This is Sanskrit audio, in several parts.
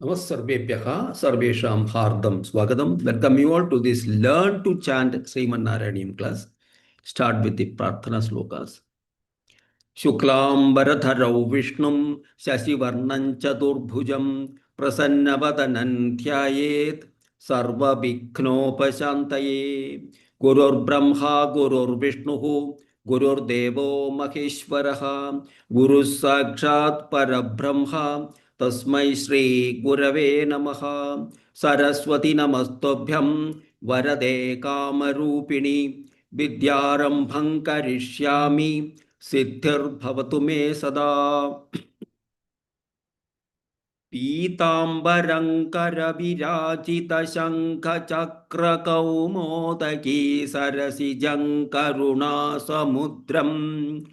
Namaskarbebhyaha Sarvesham Hardam Swagatam. Welcome you all to this Learn to Chant Sriman Narayaneeyam class. Start with the Prarthana Shlokas. Shuklambaradharau Vishnum Shasivarnam Chaturbhujam Prasannavadanam Dhyayet Sarva Vikhnopashantaye Gurur Brahma Gurur Vishnuhu Gurur Devo Maheshwaraha Guru Sakshat Parabrahma Tasmai Shri Gurave Namaha Saraswati Namastobhyam Varade Kamarupini Vidyarambham Karishyami Siddhir me sada Pītāmbarang Karavirajita Shankha Chakra Kaumodaki Sarasijang Karuna Samudram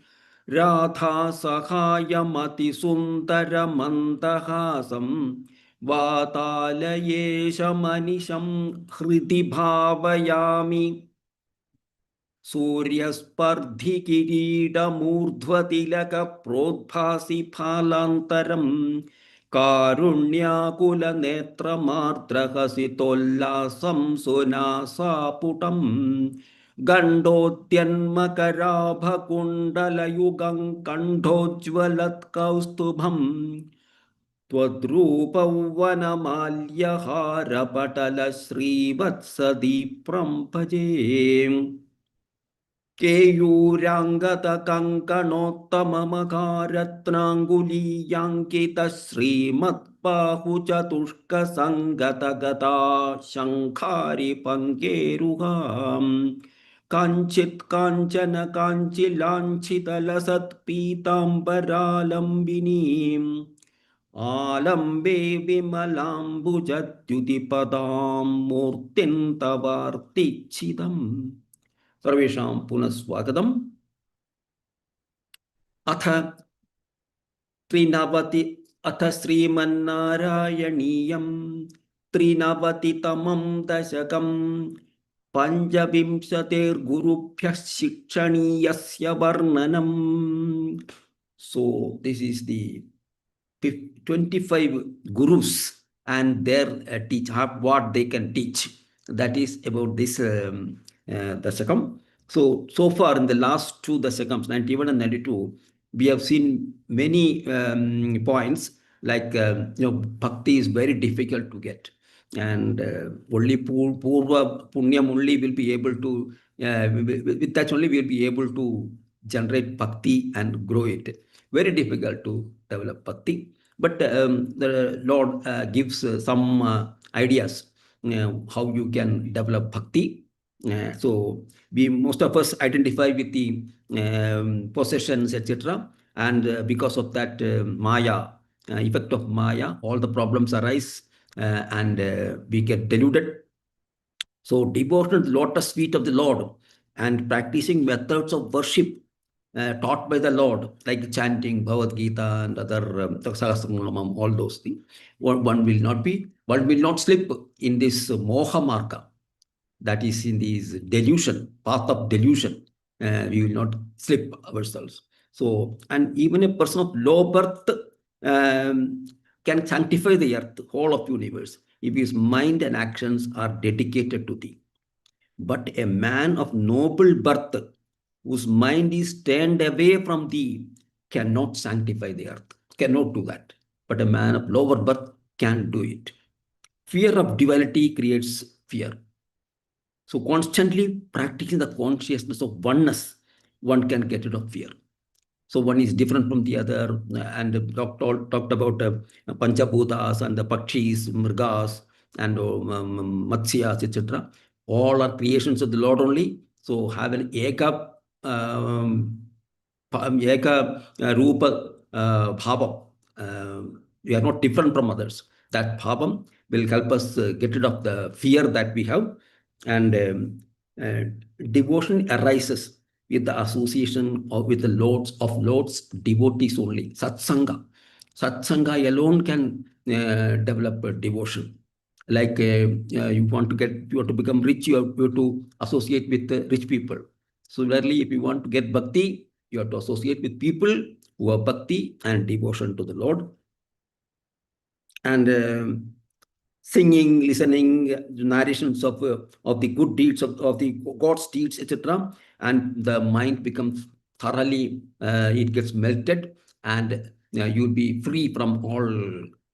Radha Sahayamati Sundara Mantahasam Vatalayesha Manisham Hriti Bhavayami सूर्यस्पर्धिकिरीटमूर्ध्वतिलकप्रोद्भासि फालान्तरं कारुण्याकुलनेत्रमार्द्रहसितोल्लासं सुनासापुटं गण्डोद्यन्मकराभकुण्डलयुगं कण्ठोज्ज्वलत्कौस्तुभम् त्वद्रूपौवनमाल्यहारपटलश्रीवत्सदीप्रं भजे केयूराङ्गतकङ्कणोत्तममकारत्नाङ्गुलीयाङ्कित श्रीमत्बाहुचतुष्कसङ्गतगता शङ्खारि पङ्केरुहाम् काञ्चित् काञ्चन काञ्चिलाञ्छितलसत्पीताम्बरालम्बिनीम् आलम्बे विमलाम्बुजद्युतिपदां मूर्तिं तवार्तिच्छिदम् सर्वेषां पुनः स्वागतम् अथ श्रीमन्नारायणीयं 93तमं दशकं पञ्चविंशतिर्गुरुभ्यः शिक्षणीयस्य वर्णनम्. So this is the 25 gurus and their teach what they can teach. That is about this dashakam. So far in the last two dashakams, 91 and 92, we have seen many points like bhakti is very difficult to get, and only purva punyam only will be able to with that only we will be able to generate bhakti and grow it. Very difficult to develop bhakti, but the Lord gives some ideas how you can develop bhakti. So most of us identify with the possessions, etc., and because of that maya effect of maya, all the problems arise, and we get deluded. So devotion to the lotus feet of the Lord and practicing methods of worship taught by the Lord, like chanting Bhagavad Gita and other Sahasranamam, all those things, one will not slip in this moha marga, that is in this delusion, path of delusion. We will not slip ourselves. So, and even a person of low birth can sanctify the earth, whole of universe, if his mind and actions are dedicated to thee. But a man of noble birth, whose mind is turned away from thee, cannot sanctify the earth, cannot do that. But a man of lower birth can do it. Fear of duality creates fear. So constantly practicing the consciousness of oneness, one can get rid of fear. So one is different from the other, and talked about Panchabhutas and the Pakshis, Mrigas, and Matsyas, etc. All are creations of the Lord only. So have an Eka Rupa Bhavam. We are not different from others. That Bhavam will help us get rid of the fear that we have. And devotion arises with the association with the Lord's devotees only. Satsanga alone can develop a devotion. Like you want to become rich, you have to associate with rich people. Similarly, if you want to get bhakti, you have to associate with people who have bhakti and devotion to the Lord. and singing, listening, narrations of the good deeds of the God's deeds, etc. And the mind becomes thoroughly, it gets melted, and you'll be free from all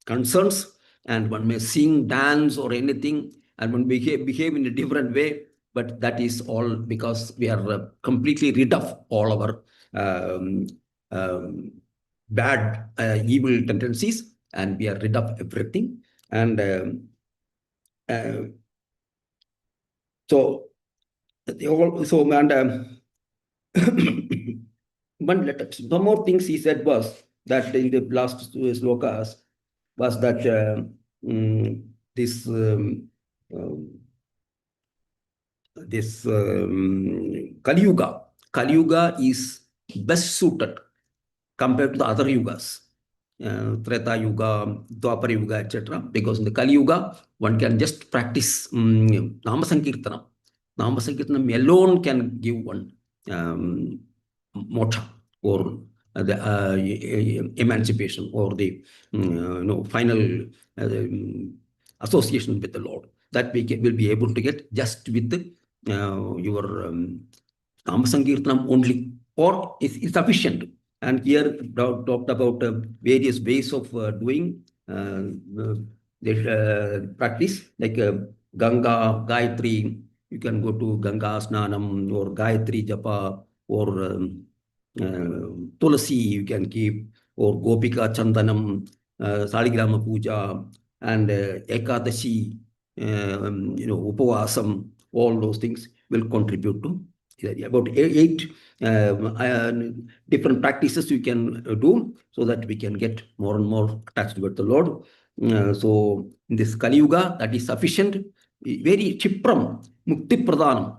concerns. And one may sing, dance, or anything, and one behave in a different way. But that is all because we are completely rid of all our um, um, bad, evil tendencies, and we are rid of everything. And uh, so, and one letter. One more things he said was that in the last slokas was that this um, Kali Yuga. Kali Yuga is best suited compared to the other yugas, Treta Yuga, Dwapara Yuga, etc. Because in the Kali Yuga, one can just practice Nama Sankirtanam. Nama Sankirtanam alone can give one moksha, or the emancipation, or the final association with the Lord. That we will be able to get just with your Nama Sankirtanam only, or is sufficient. And here talked about various ways of doing the practice, like Ganga, Gayatri. You can go to Ganga Snanam, or Gayatri Japa, or Tulasi you can keep, or Gopika Chandanam, Saligrama Puja, and Ekadashi, Upavasam. All those things will contribute to about eight different practices you can do, so that we can get more and more attached with the Lord. So in this Kali Yuga, that is sufficient. Very Chipram, Mukti Pradhanam,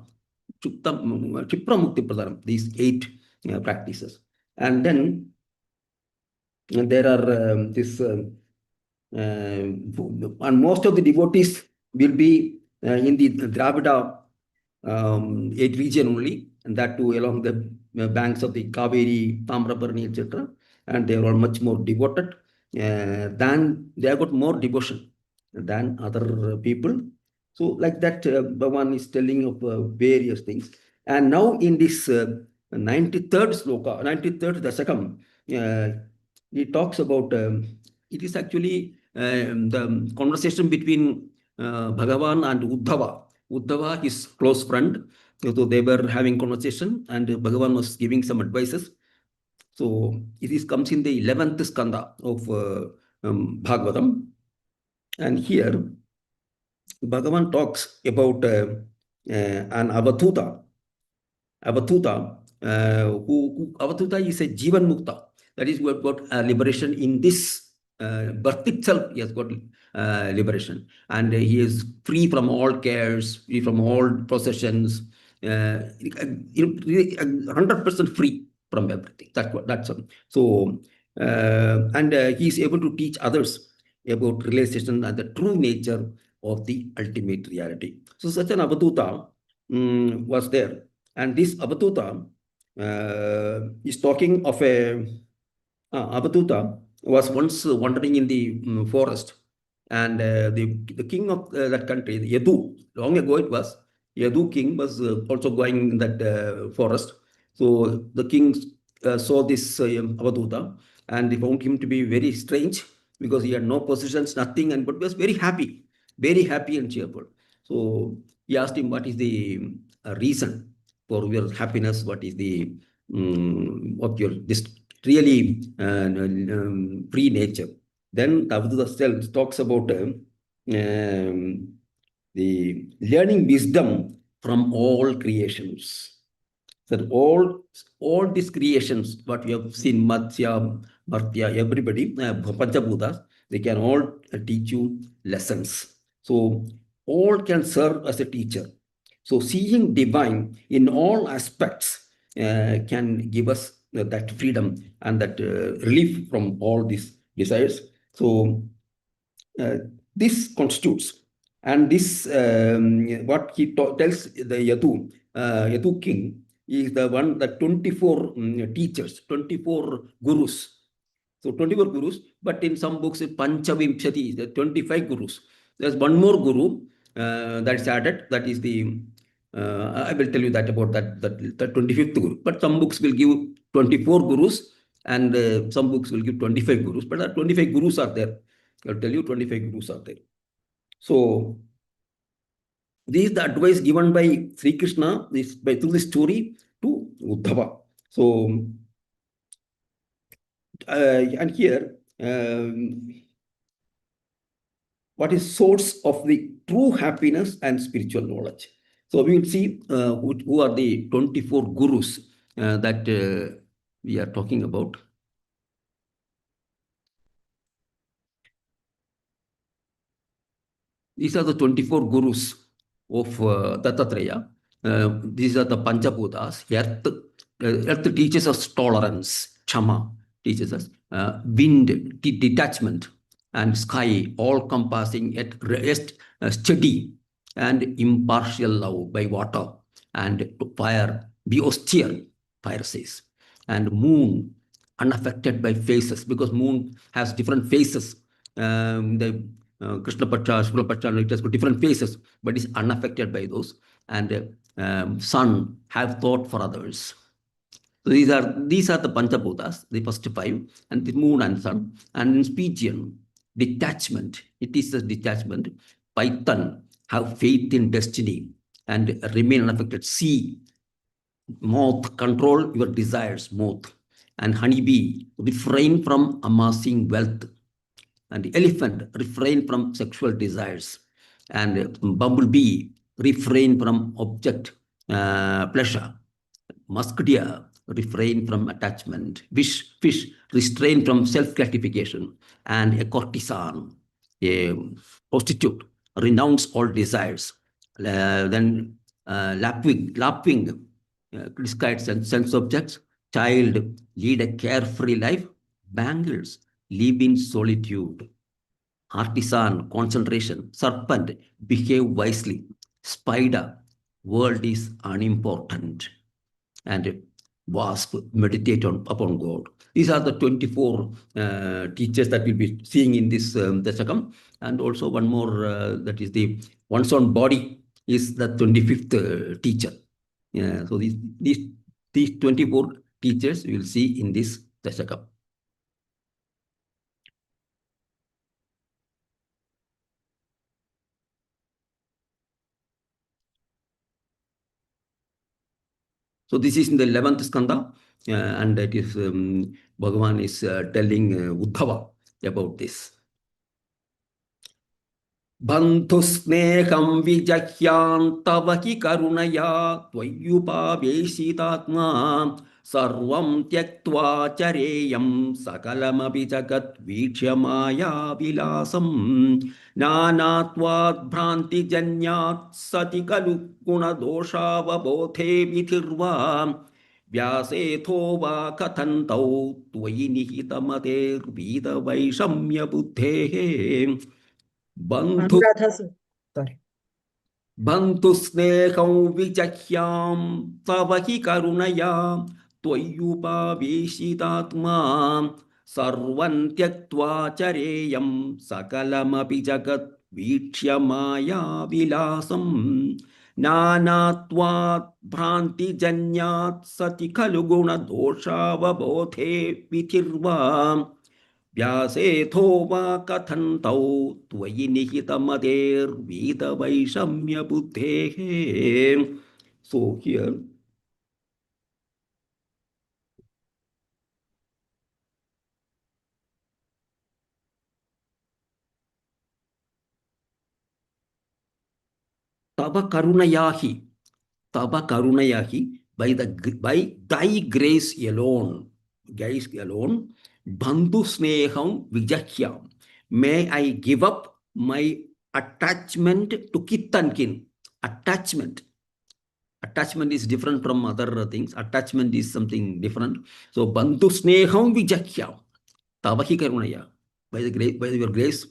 Chipram Mukti Pradhanam, these eight practices. And then there are and most of the devotees will be in the Dravida region only, and that too along the banks of the Kaveri, Tamrabarni, etc. And they are all much more devoted. Than they have got more devotion than other people. So like that, Bhavan is telling of various things. And now in this 93rd sloka, 93rd Dasakam, he talks about, it is actually the conversation between Bhagavan and Uddhava. Uddhava, his close friend. So they were having conversation, and Bhagavan was giving some advices. So it comes in the 11th skanda of Bhagavatam. And here, Bhagavan talks about an avatuta. Avatuta, who Avatuta is a Jivan Mukta. That is, who have got liberation in this birth itself. He has got liberation, and he is free from all cares, free from all possessions, 100% free from everything. That's so. And he is able to teach others about realization and the true nature of the ultimate reality. So such an Avatuta was there. And this Avatuta is talking of a Avatuta was once wandering in the forest, and the king of that country, Yadu, long ago it was, Yadu king was also going in that forest. So the king saw this Avatuta, and he found him to be very strange, because he had no possessions, nothing, and but was very happy and cheerful. So he asked him, what is the reason for your happiness? What is the of your this really free nature? Then Avadhuta talks about the learning wisdom from all creations. So all these creations, what we have seen, Matsya, Bhartya, everybody, Panchabhutas, they can all teach you lessons. So all can serve as a teacher. So seeing divine in all aspects can give us that freedom and that relief from all these desires. So uh, this constitutes, and this what he tells the Yadu king is the one, the 24 teachers, 24 gurus. So 24 gurus, but in some books, Panchavimshati, the 25 gurus. There's one more guru that's added. That is the, I will tell you that about the 25th guru. But some books will give 24 gurus and some books will give 25 gurus. But the 25 gurus are there. I'll tell you 25 gurus are there. So this is the advice given by Sri Krishna through this story to Uddhava. So, and here, what is source of the true happiness and spiritual knowledge? So we will see who are the 24 gurus that we are talking about. These are the 24 gurus of Dattatreya. These are the Panchabhutas. Earth teaches us tolerance. Chama teaches us. Wind, detachment. And sky, all-compassing, at rest, steady and impartial love by water. And fire, be austere, fire says. And moon, unaffected by phases, because moon has different phases. The Krishna Pacha, Shukla Pacha, it has got different phases, but is unaffected by those. And sun, have thought for others. So these are the Panchabhutas, the first five, and the moon and sun. And in Spigian, detachment, it is a detachment. Python, have faith in destiny and remain unaffected. Sea, moth, control your desires, moth. And honeybee, refrain from amassing wealth. And the elephant, refrain from sexual desires. And bumblebee, refrain from object pleasure. Musketeer, refrain from attachment. Fish, restrain from self-gratification. And a courtesan, a prostitute, renounce all desires. Then lapwing, disguise sense objects. Child, lead a carefree life. Bangles, live in solitude. Artisan, concentration. Serpent, behave wisely. Spider, world is unimportant. And wasp, meditate upon God. These are the 24 teachers that we'll be seeing in this Dashakam. And also one more, that is the one's own body is the 25th teacher. So these 24 teachers we will see in this Dashakam. So this is in the 11th skanda, and that is Bhagavan is telling Uddhava about this. Bandhusneham vijahyantava hi karunaya tvayupave시tatma sarvam tyaktva chareyam sakalamabhi jagat vichyamaya vilasam nanatvad bhranti janyat sati kalu guna doshavabodhe vithirva vyasetho va kathantau tvayi nihitamader vida vaishamya buddhehe. Bandhu sneham vijahyam tavahi karunaya tvayupave시tatma sarvan tyaktva chareyam sakalamapi jagat vichyamaya vilasam nanatvat bhranti janyat sati khalu guna doshavabodhe vithirva Vyasetho va kathantau tvayi nihitamader vida vaishamya buddhehe. So here, tava karunayahi, by thy grace alone, bandhu sneham vijahyam, may I give up my attachment to kith and kin. Attachment is different from other things. Attachment is something different. So bandhu sneham vijahyam, tavahi karunaya, by your grace,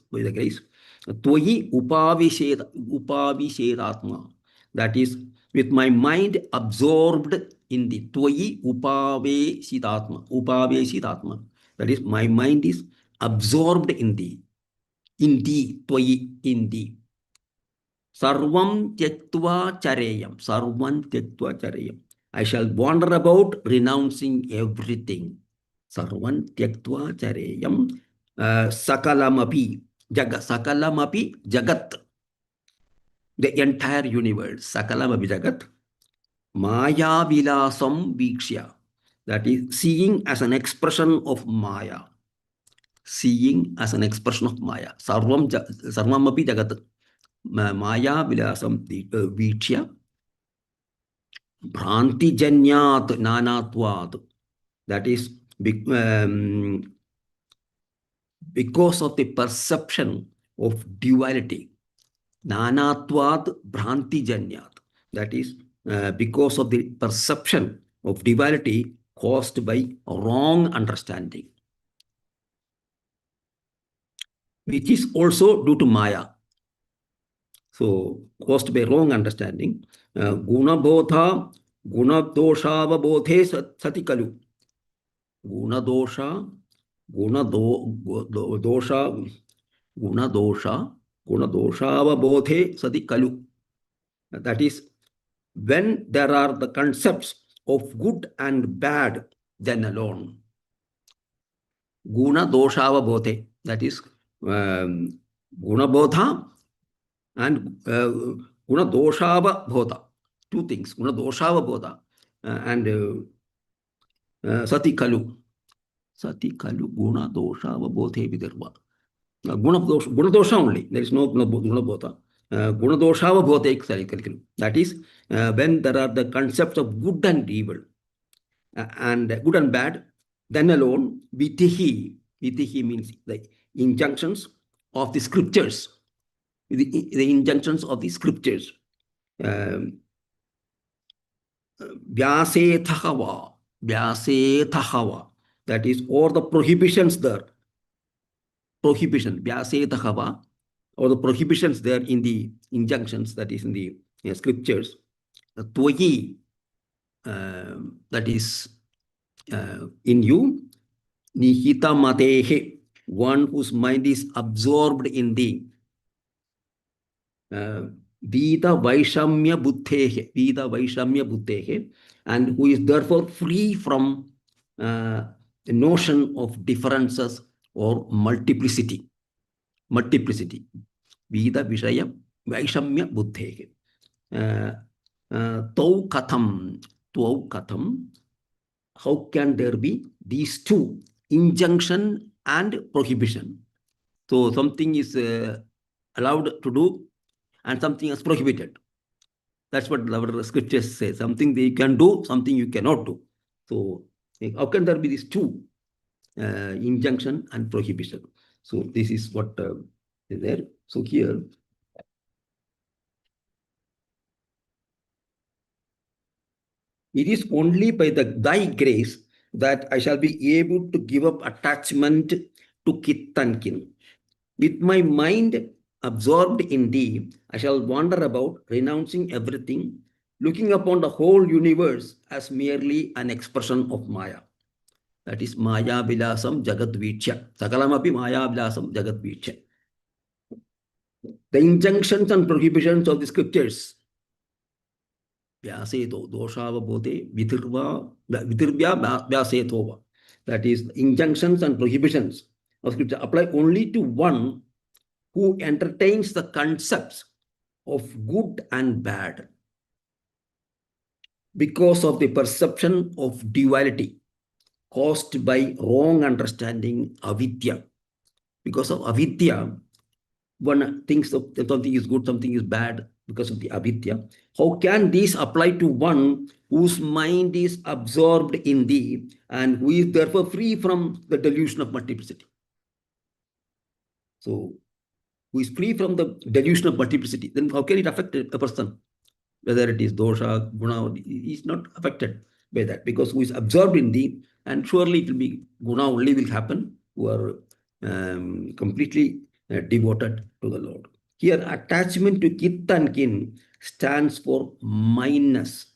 tvayi upavishedatma, that is, with my mind absorbed in the tvayi upaveshidatma, That is, my mind is absorbed in thee, twayi, in thee. Sarvam tyaktva chareyam. Sarvam tyaktva chareyam. I shall wander about renouncing everything. Sarvam tyaktva chareyam. Sakalamapi. Sakalamapi jagat. The entire universe. Sakalamapi jagat. Maya vilasam vikshya. That is seeing as an expression of Maya. Seeing as an expression of Maya. Sarvamapi jagat. Maya vilasam vikshya. Bhranti janyat nanatvat. That is because of the perception of duality. Nanatvat bhranti janyat. That is because of the perception of duality caused by wrong understanding, which is also due to Maya. So, caused by wrong understanding. Gunabodha, gunadoshavabodhe sati kalu. Gunadosha, gunadosha, gunadoshavabodhe sati kalu. That is, when there are the concepts of good and bad, then alone. Guna doshava bodhe. That is, guna bodha and guna doshava bodha. Two things. Guna doshava bodha and sati kalu. Sati kalu guna doshava bodhe vidirva. Guna dosha only. There is no guna bodha. Guna doshava bodhe kalu. That is, when there are the concepts of good and evil and good and bad, then alone, vitihi means the injunctions of the scriptures. The injunctions of the scriptures. Vyasethahava. That is, all the prohibitions there. Prohibition. Vyasethahava. Or the prohibitions there in the injunctions, that is in the scriptures. Twayi, that is in you. Nihita matehe, one whose mind is absorbed in the Veda Vaishamya Buddhehe, and who is therefore free from the notion of differences or multiplicity. Veda Vishaya Vaishamya Buddhehe. Tau katham. How can there be these two, injunction and prohibition? So something is allowed to do and something is prohibited. That's what our scriptures say. Something you can do, something you cannot do. So how can there be these two, injunction and prohibition? So this is what is there. So here, it is only by thy grace that I shall be able to give up attachment to kith and kin. With my mind absorbed in thee, I shall wander about, renouncing everything, looking upon the whole universe as merely an expression of Maya. That is Maya Vilasam Jagat Vichya. Sakalamapi Maya Vilasam Jagat Vichya. The injunctions and prohibitions of the scriptures. Vyaseto, doshava bodhe, vidirbhya vyasetova. That is, injunctions and prohibitions of scripture apply only to one who entertains the concepts of good and bad because of the perception of duality caused by wrong understanding, avidya. Because of avidya, one thinks that something is good, something is bad because of the avidya. How can these apply to one whose mind is absorbed in thee and who is therefore free from the delusion of multiplicity? So, who is free from the delusion of multiplicity, then how can it affect a person? Whether it is dosha, guna, he is not affected by that because who is absorbed in thee, and surely it will be guna only will happen who are completely devoted to the Lord. Here, attachment to kith and kin stands for mindness,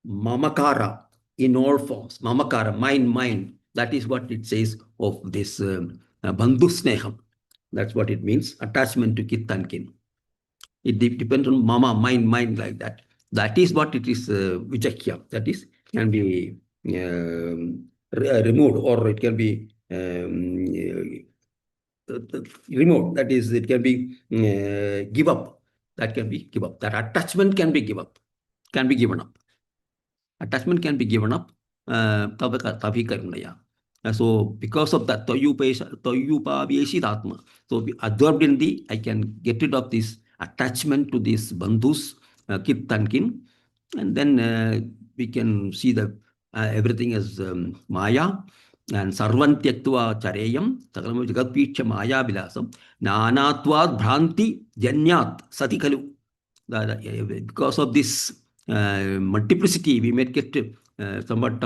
mamakara in all forms. Mamakara, mind. That is what it says, of this bandhu sneham. That's what it means, attachment to kith and kin. It depends on mama, mind like that. That is what it is, vijakya. That is, can be removed, or it can be removed. That is, it can be give up. That can be give up. That attachment can be give up, can be given up. Attachment can be given up. Tavi karunaya. So because of that, Toyupa so absorbed in the, I can get rid of this attachment to these bandhus, kith and kin, and then we can see that everything is Maya, and Sarvan Tyaktva Chareyam, Sakalam Jagatpicha Maya Vilasam, Nanatvad Bhranti Janyat Sati Kalu. Because of this multiplicity, we may get somewhat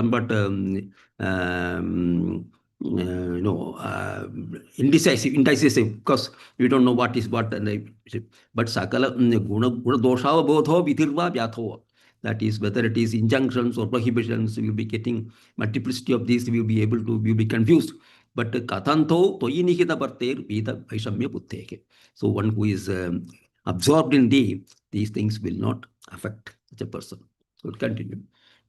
indecisive, because we don't know what is what. But Sakala Guna Dosha Bodho Vitirva Vyatho. That is, whether it is injunctions or prohibitions, we will be getting multiplicity of these, we will be able to, we will be confused. But Kathanto Toyinihita Barter Vida Vaishamya Buddheke. So one who is absorbed in these things will not affect such a person. So it continue.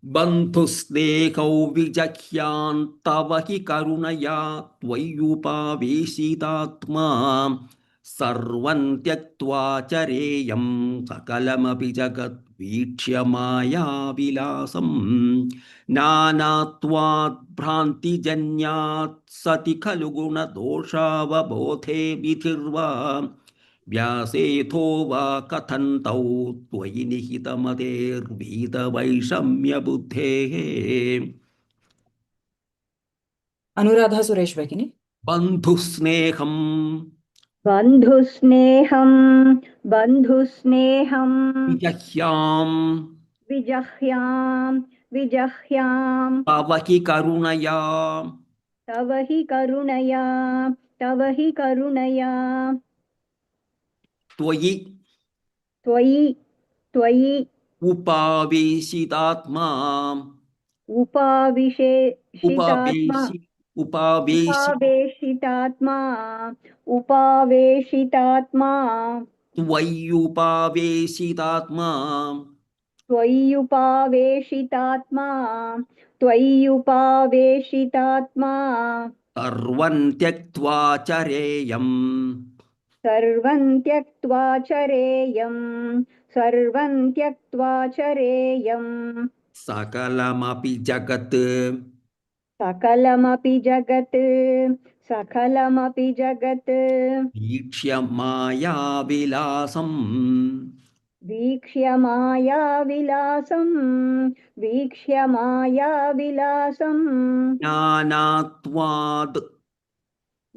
Bandhusnekau vijakyan tavahi karunaya tvayupa vesitatma sarvan tyaktva chareyam sakalamapi jagat vīcchya maya vilasam nanatvad bhranti janyat sati khalu guna dosha vabodhe vidhirva व्यासेथो वा कथन्तौ त्वयि निहितमतेर्वीतवैषम्यबुद्धेः अनुराधा सुरेश भगिनी बन्धुस्नेहम् बन्धुस्नेहम् बन्धुस्नेहम् विजह्याम् विजह्याम् विजह्याम् तव हि करुणया तव हि करुणया तव हि करुणया त्वयि त्वयि त्वयि उपावेशितात्मा उपावेशितात्मा उपावेशितात्मा उपावेशितात्मा त्वय्युपावेशितात्मा त्वय्युपावेशितात्मा त्वय्युपावेशितात्मा सर्वं त्यक्त्वा चरेयम् सर्वं त्यक्त्वा चरेयम् सर्वं त्यक्त्वा चरेयम् सकलमपि जगत् सकलमपि जगत् सकलमपि जगत् वीक्ष्य मायाविलासम् वीक्ष्य मायाविलासम् वीक्ष्य मायाविलासम् ज्ञानात्वाद्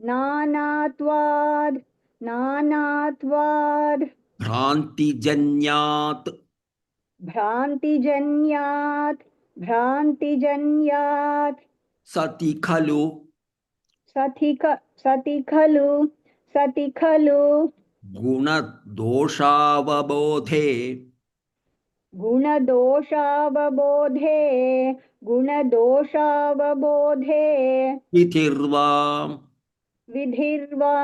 नानात्वाद् नानात्वाद् भ्रान्तिजन्यात् भ्रान्तिजन्यात् भ्रान्तिजन्यात् सति खलु सति खलु सति खलु गुणदोषावबोधे गुणदोषावबोधे गुणदोषावबोधे विधिर्वा विधिर्वा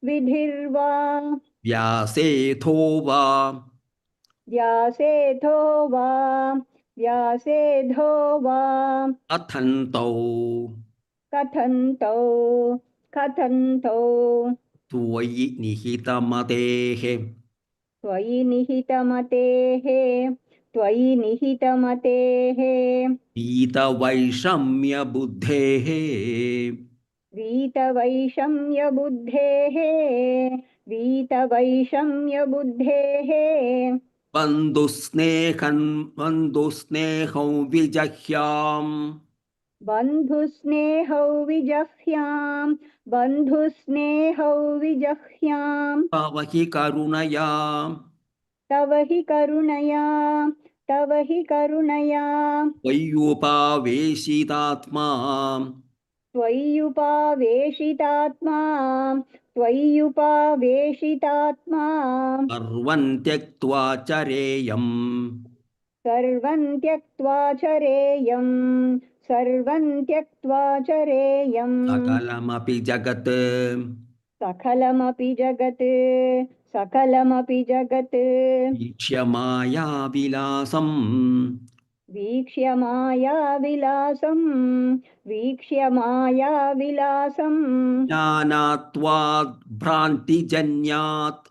विधिर्वा व्यासेथो वा व्यासेथो वा व्यासेधो वा कथन्तौ कथन्तौ कथन्तौ त्वयि निहितमतेः त्वयि निहितमतेः त्वयि निहितमतेः वीतवैषम्यबुद्धेः वीतवैषम्यबुद्धेः वीतवैषम्यबुद्धेः बन्धुस्नेहं विजह्याम् बन्धुस्नेहौ विजह्याम् बन्धुस्नेहौ विजह्याम् तव हि करुणया तव हि करुणया तव हि करुणया त्वय्युपावेशितात्मा त्वय्युपावेशितात्मा त्वय्युपावेशितात्मा सर्वं त्यक्त्वा चरेयम् सर्वं त्यक्त्वा चरेयम् सर्वं त्यक्त्वा चरेयम् सकलमपि जगत् सकलमपि जगत् वीक्ष्य मायाविलासम् वीक्ष्य मायाविलासम् ज्ञानात्वात् भ्रान्तिजन्यात्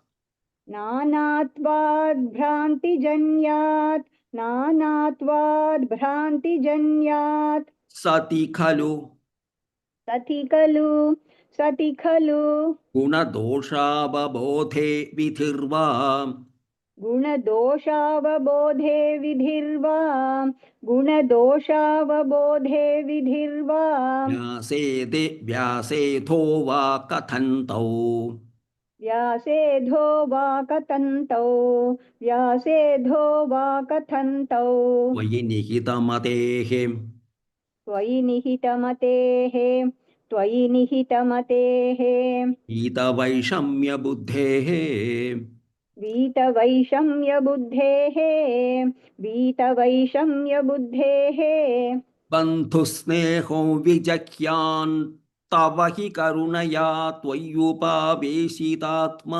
नानात्वाद्भ्रान्तिजन्यात् सति खलु सति खलु गुणदोषावबोधे विधिर्वा गुणदोषावबोधे विधिर्वा व्यासेथो वा कथन्तौ व्यासेधो वा कथन्तौ त्वयि निहितमतेः त्वयि निहितमतेः वीतवैषम्यबुद्धेः वीतवैषम्यबुद्धेः बन्धुस्नेहो विजह्यान् तव हि करुणया त्वय्युपवेशितात्मा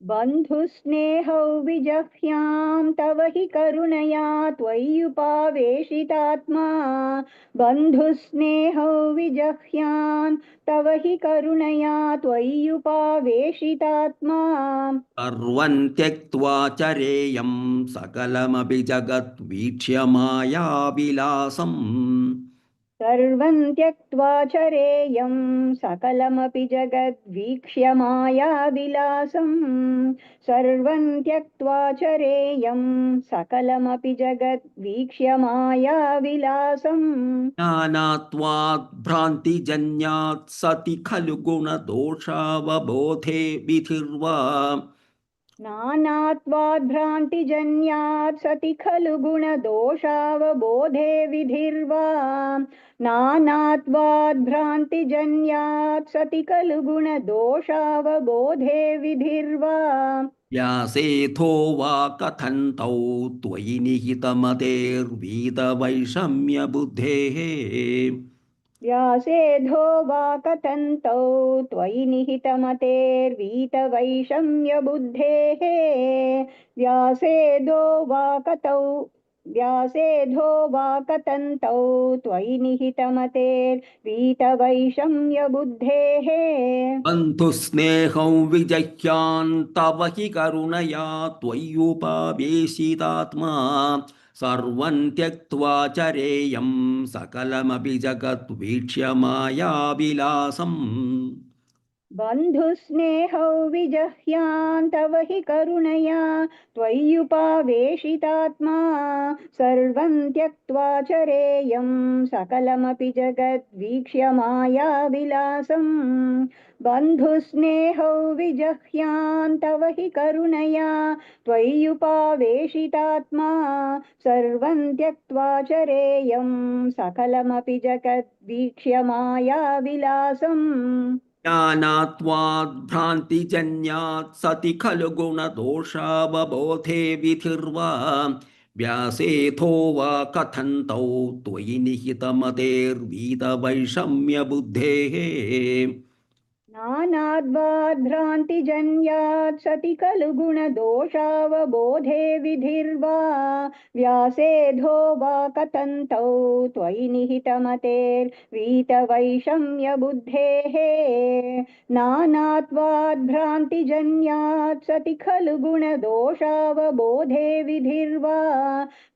बन्धुस्नेहौ विजह्यां तव हि करुणया त्वय्युपावेशितात्मा बन्धुस्नेहौ विजह्यां तव हि करुणया त्वय्युपावेशितात्मा सर्वं त्यक्त्वा चरेयं सकलमपि जगद्वीक्ष्य मायाविलासम् सर्वं त्यक्त्वा चरेयं सकलमपि जगद्वीक्ष्य मायाविलासम् सर्वं त्यक्त्वा चरेयं सकलमपि जगद्वीक्ष्य मायाविलासम् ज्ञानात्वात् भ्रान्तिजन्यात् सति खलु गुणदोषावबोधे विधिर्वा नानात्वाद्भ्रान्तिजन्यात् सति खलु गुणदोषावबोधे विधिर्वा नानात्वाद्भ्रान्तिजन्यात् सति खलु गुणदोषावबोधे विधिर्वा व्यासेथो वा कथन्तौ त्वयि निहितमतेर्वीतवैषम्यबुद्धेः व्यासेधो वा कथन्तौ त्वयि निहितमतेर्वीतवैषम्यबुद्धेः व्यासेधो वा कथन्तौ त्वयि निहितमतेर्वीतवैषम्यबुद्धेः बन्धुस्नेहं विजह्यान् तव हि करुणया त्वय्युपवेशितात्मा सर्वं त्यक्त्वा चरेयं सकलमपि जगद्वीक्ष्य मायाविलासम् बन्धुस्नेहौ विजह्यान् तव हि करुणया त्वय्युपावेशितात्मा सर्वं त्यक्त्वा चरेयं सकलमपि जगद्वीक्ष्य मायाविलासम् बन्धुस्नेहौ विजह्यान् तव हि करुणया त्वय्युपावेशितात्मा सर्वं त्यक्त्वा चरेयं सकलमपि जगद्वीक्ष्य मायाविलासम् ज्ञानात्वात् भ्रान्तिजन्यात् सति खलु गुणदोषावबोधे विधिर्वा व्यासेथो वा कथन्तौ त्वयि निहितमतेर्वीतवैषम्यबुद्धेः नानाद्वाद्भ्रान्तिजन्यात् सति खलु गुणदोषावबोधे विधिर्वा व्यासेधो वा कथन्तौ त्वयि निहितमतेर्वीतवैषम्यबुद्धेः नानात्वाद्भ्रान्तिजन्यात् सति खलु गुणदोषावबोधे विधिर्वा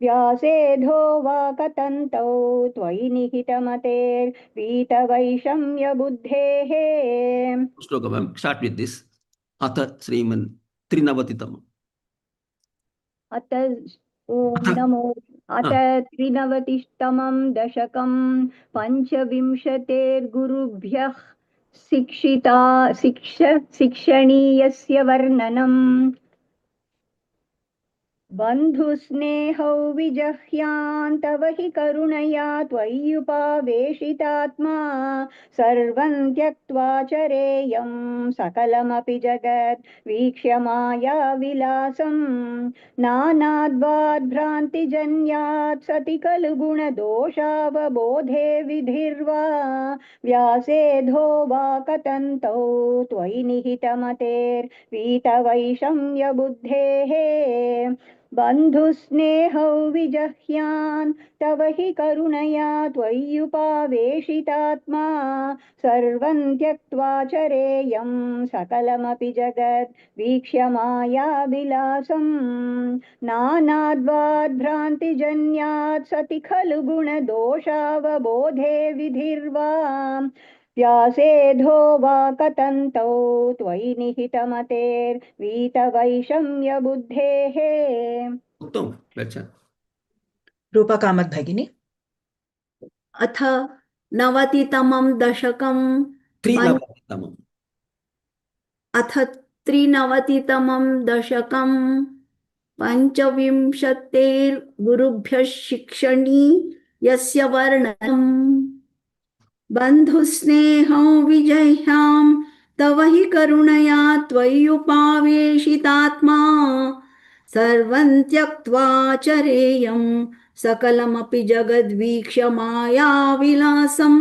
व्यासेधो वा कथन्तौ त्वयि निहितमतेर्वीतवैषम्यबुद्धेः श्लोकम् स्टार्ट् वित् दिस् अथ श्रीमन् त्रिनवतितमम् अत ॐ नमो अत त्रिनवतितमं दशकं पञ्चविंशतेर्गुरुभ्यः शिक्षणीयस्य वर्णनम् बन्धुस्नेहौ विजह्यान् तव हि करुणया त्वय्युपावेशितात्मा सर्वं त्यक्त्वा चरेयं सकलमपि जगत् वीक्ष्य मायाविलासं नानाद्वाद्भ्रान्तिजन्यात् सति खलु गुणदोषावबोधे विधिर्वा व्यासेधो वा कतन्तौ त्वयि निहितमतेर्वीतवैषम्यबुद्धेः बन्धुस्नेहौ विजह्यान् तव हि करुणया त्वय्युपावेशितात्मा सर्वं त्यक्त्वा चरेयं सकलमपि जगत् वीक्ष्य मायाविलासं नानाद्वाद्भ्रान्तिजन्यात् सति खलु गुणदोषावबोधे विधिर्वा व्यासेधो वा कतन्तौ त्वयि निहितमतेर्वीतवैषम्यबुद्धेः उत्तम गच्छामि। रूपकामत् भगिनी। अथ 90तमं दशकं 93तमम् अथ 93तमं दशकं पञ्चविंशतेर्गुरुभ्यः शिक्षणी यस्य वर्णनम् बन्धुस्नेहं विजह्यां तव हि करुणया त्वय्युपावेशितात्मा सर्वं त्यक्त्वा चरेयं सकलमपि जगद्वीक्ष्य मायाविलासम्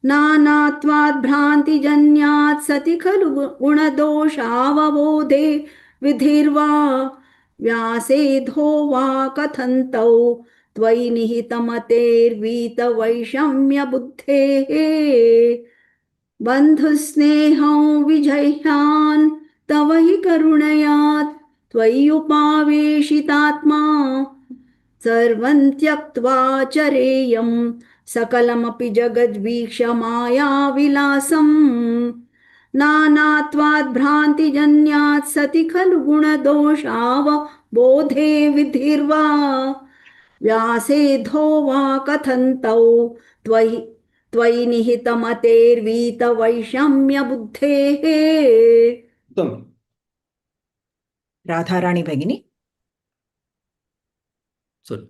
नानात्वाद्भ्रान्तिजन्यात् सति खलु गुणदोषावबोधे विधिर्वा व्यासेधो वा कथन्तौ त्वयि निहितमतेर्वीतवैषम्यबुद्धेः बन्धुस्नेहं विजह्यान् तव हि करुणयात् त्वय्युपावेशितात्मा सर्वं त्यक्त्वा चरेयं सकलमपि जगद्वीक्ष्य मायाविलासम् नानात्वाद्भ्रान्तिजन्यात् सति खलु गुणदोषावबोधे विधिर्वा व्यासेधो वा कथन्तौ त्वयि निहितमतेर्वीतवैषम्यबुद्धेः। उत्तम। राधाराणी भगिनी। sorry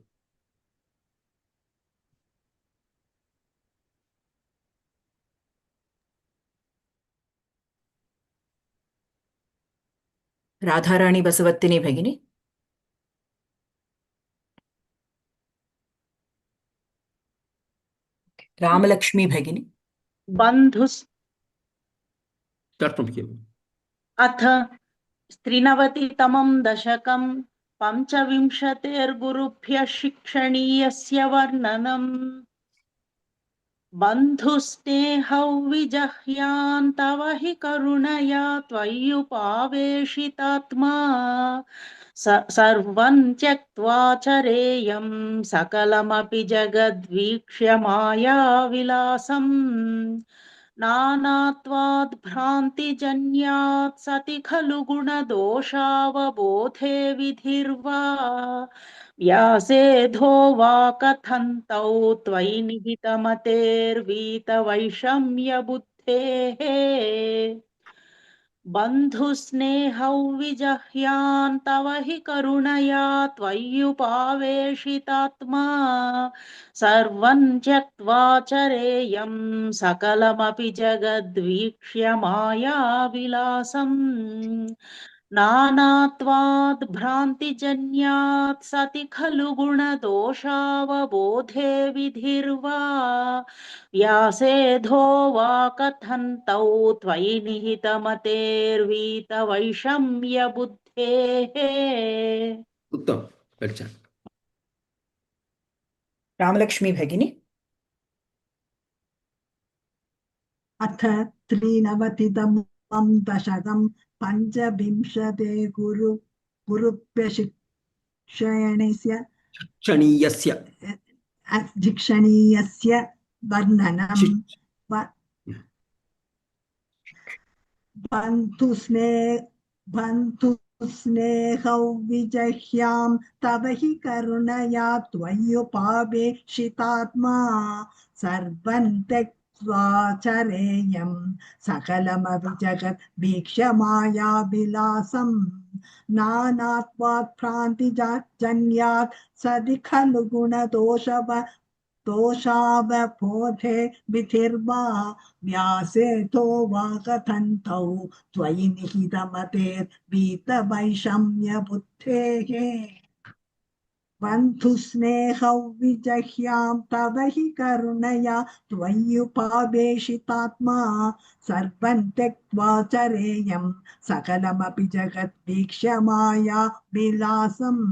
राधाराणी बसवत्तिनी भगिनी। रामलक्ष्मी भगिनी। बन्धुस् start from here अथ 93तमं दशकं पञ्चविंशतेर्गुरुभ्यः शिक्षणीयस्य वर्णनम् बन्धुस्नेहौ विजह्यान् तव हि करुणया त्वय्युपावेशितात्मा सर्वं त्यक्त्वा चरेयं सकलमपि जगद्वीक्ष्य मायाविलासम् नानात्वाद्भ्रान्तिजन्यात् सति खलु गुणदोषावबोधे विधिर्वा व्यासेधो वा कथन्तौ त्वयि निहितमतेर्वीतवैषम्यबुद्धेः बन्धुस्नेहौ विजह्यान् तव हि करुणया त्वय्युपावेशितात्मा सर्वं त्यक्त्वा चरेयं सकलमपि जगद्वीक्ष्य मायाविलासम् नानात्वाद्भ्रान्तिजन्यात् सति खलु गुणदोषावबोधे विधिर्वा व्यासेधो वा कथन्तौ त्वयि निहितमतेर्वीतवैषम्यबुद्धेः। उत्तम गच्छामि। रामलक्ष्मी भगिनी। अथ 93तमं दशकं पञ्चविंशते गुरुभ्यः शिक्षणीयस्य वर्णनम् बन्धुस्नेहौ विजह्यां तव हि करुणया त्वय्युपावेशितात्मा सर्वं त्वाचरेयं सकलमपि जगत् वीक्ष्यमायाविलासं नानात्वात् भ्रान्तिजन्यात् सदि खलु दोषावबोधे विधिर्वा व्यासेतो वा कथन्तौ त्वयि निहितमतेर्वीतवैषम्यबुद्धेः बन्धुस्नेहौ विजह्यां तव हि करुणया त्वय्युपावेशितात्मा सर्वं त्यक्त्वा चरेयं सकलमपि जगत् वीक्ष्यमाया विलासम्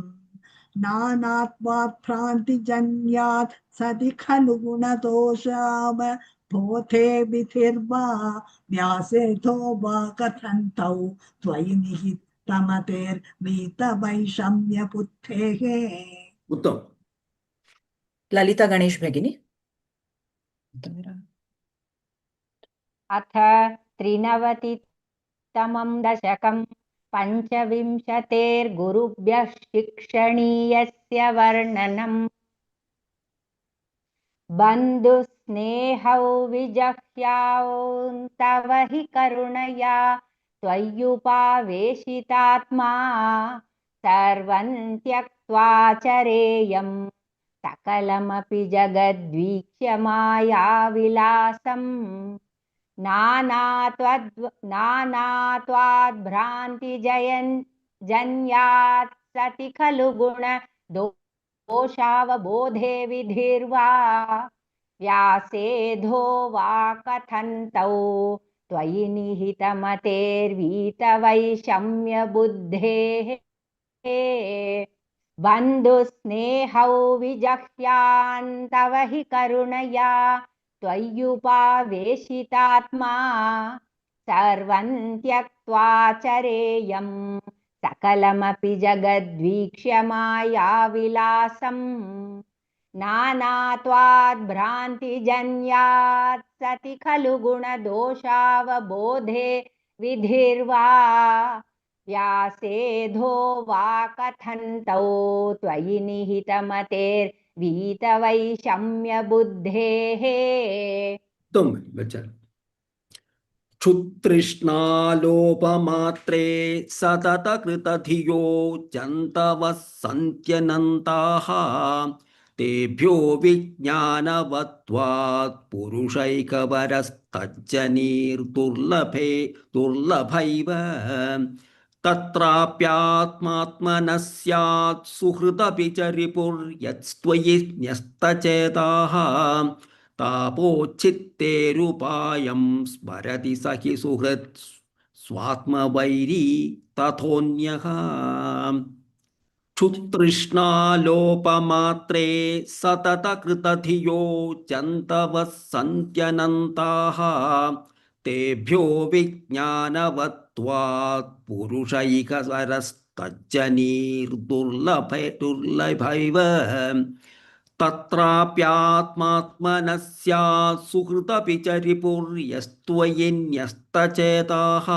नानात्वात् भ्रान्तिजन्यात् सदि खलु गुणदोषावबोधे विधिर्वा व्यासेथो वा कथन्तौ त्वयि निहितमतेर्वीतवैषम्यबुद्धेः उत्तम. ललिता गणेश भगिनी. अथ 93तमं दशकं पञ्चविंशतेर्गुरुभ्यः शिक्षणीयस्य वर्णनम् बन्धुस्नेहौ विजह्यां तव हि करुणया त्वय्युपावेशितात्मा सर्वं त्यक्त्वा चरेयं सकलमपि जगद्वीक्ष्य मायाविलासम् नानात्वाद्भ्रान्तिजन्यात् सति खलु दोषावबोधे विधिर्वा व्यासेधो वा कथन्तौ त्वयि निहितमतेर्वीतवैषम्यबुद्धेः बन्धुस्नेहौ विजह्यान्तव हि करुणया त्वय्युपावेशितात्मा सर्वं त्यक्त्वा चरेयं सकलमपि जगद्वीक्ष्य मायाविलासम् नानात्वाद्भ्रान्तिजन्यात् सति खलु गुणदोषावबोधे विधिर्वा व्यासेधो वा कथन्तौ त्वयि निहितमतेर्वीतवैषम्यबुद्धेः उत्तम बच्चा. क्षुतृष्णालोपमात्रे सततकृतधियो जन्तवः सन्त्यनन्ताः तेभ्यो विज्ञानवत्वात् दुर्लभैव तत्राप्यात्मात्मनः स्यात् सुहृदपि च रिपुर्यत्स्त्वयि न्यस्तचेताः तापोच्छित्तेरुपायं स्मरति स हि सुहृत् स्वात्मवैरी तथोऽन्यः क्षुतृष्णालोपमात्रे सततकृतधियो जन्तवः सन्त्यनन्ताः तेभ्यो विज्ञानवत्वात् पुरुषैकसरस्तज्जनीर्दुर्लभैव तत्राप्यात्मात्मनः स्यात् सुहृदपि च रिपुर्यस्त्वयि न्यस्तचेताः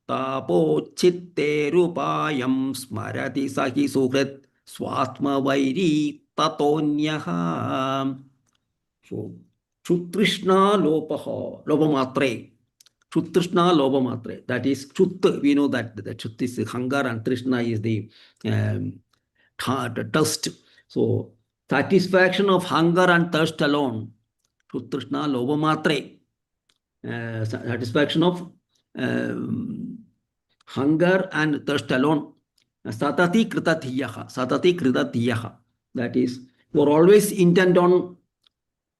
तापोच्छित्तेरुपायं स्मरति स हि सुहृत् स्वात्मवैरी ततोऽन्यः. So, Chutrishna Lopaha, Lopamatre. Chutrishna Lopamatre. That is Chut. We know that the Chut is the hunger and Trishna is the thirst. So, satisfaction of hunger and thirst alone. Chutrishna Lopamatre. Satisfaction of hunger and thirst alone. Satati Kritatiyaha. Satati Kritatiyaha. That is, you are always intent on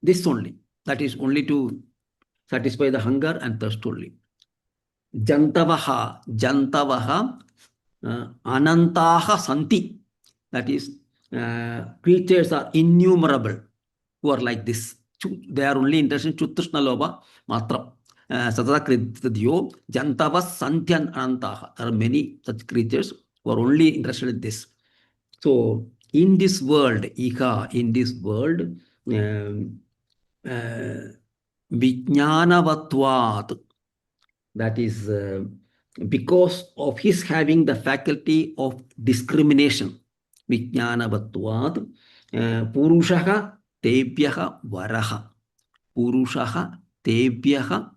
this only. That is only to satisfy the hunger and thirst only. Jantavaha, anantaha santi. That is, creatures are innumerable who are like this. They are only interested in Chutrishna Lopa Matra. Satata Kritadyo, Jantavas Santyan Anantaha. There are many such creatures who are only interested in this. So, in this world, in this world, Vijnanavatvat, that is because of his having the faculty of discrimination. Vijnanavatvat, Purushaha, Tebhyaha, Varaha. Purushaha Tebhyaha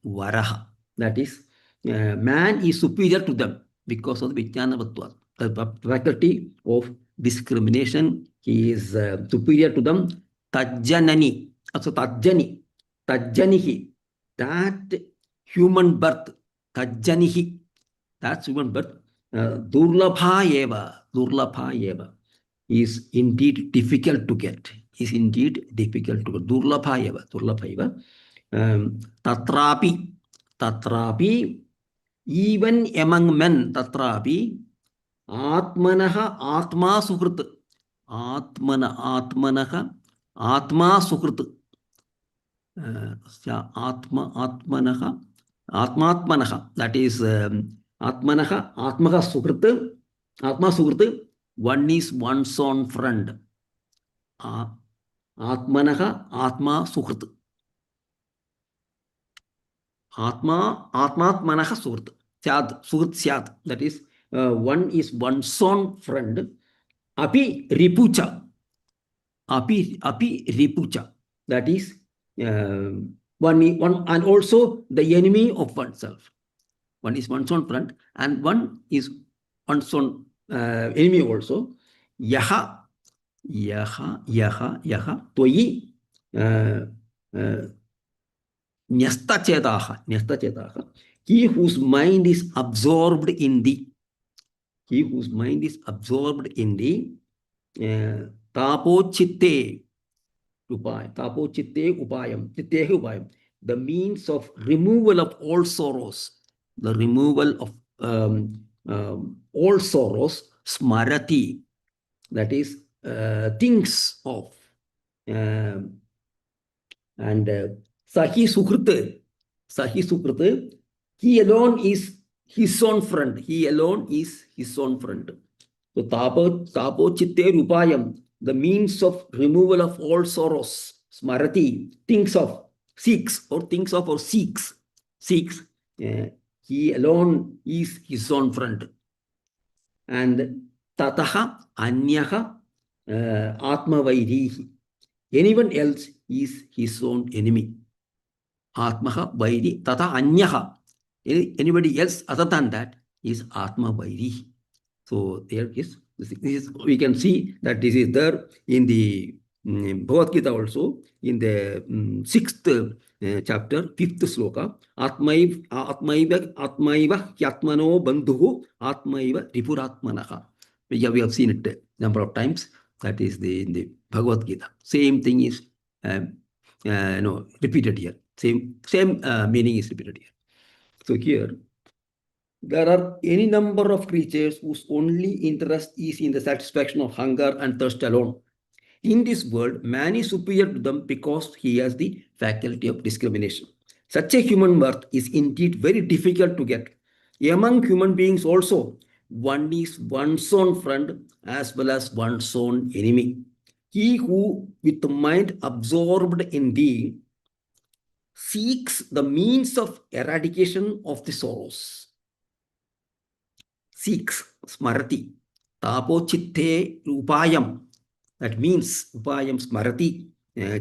Varaha. That is, man is superior to them because of the Vijnanavatva, the faculty of discrimination. He is superior to them. Tajjanani, also Tajjanihi, that human birth, Tajjanihi, that's human birth. Durlabha eva is indeed difficult to get. Is indeed difficult to get. Durlabha eva. Tatrapi, even among men, tatrapi, atmanaha atma sukrit. Atmanaha atma sukrit. Atmanaha, that is atmanaha sukrit. Atma sukrit, one is one's own friend. Atmanaha atma sukrit. Atmatmanaha sukrit. Sukrit syad, that is one is one's own friend. Api ripucha. Api ripucha, that is one, and also the enemy of oneself. One is one's own friend and one is one's own enemy also. Yaha Toyi Nyastachetaha. He whose mind is absorbed in thee. He whose mind is absorbed in thee. Tapochitte upayam. The means of removal of all sorrows. The removal of all sorrows. Smarati, that is thinks of. And Sahi Sukrute, he alone is his own friend. He alone is his own friend. So tapo chitte rupayam, the means of removal of all sorrows. Smarati, thinks of, seeks. He alone is his own friend. And tataha anyaha atmavairihi. Anyone else is his own enemy. Atmaha vairi tata anyaha. Anybody else other than that is atma vairihi. So there is, we can see that this is there in the Bhagavad Gita also, in the 6th chapter, 5th sloka. Atmaiva hyatmano bandhuhu atmaiva ripuratmanaha. We have seen it a number of times. That is in the Bhagavad Gita. Same thing is repeated here. Same meaning is repeated here. So here, there are any number of creatures whose only interest is in the satisfaction of hunger and thirst alone. In this world, man is superior to them because he has the faculty of discrimination. Such a human birth is indeed very difficult to get. Among human beings also, one is one's own friend as well as one's own enemy. He who, with the mind absorbed in thee, seeks the means of eradication of the sorrows. Seeks, smarati, tapo chitte upayam. That means upayam smarati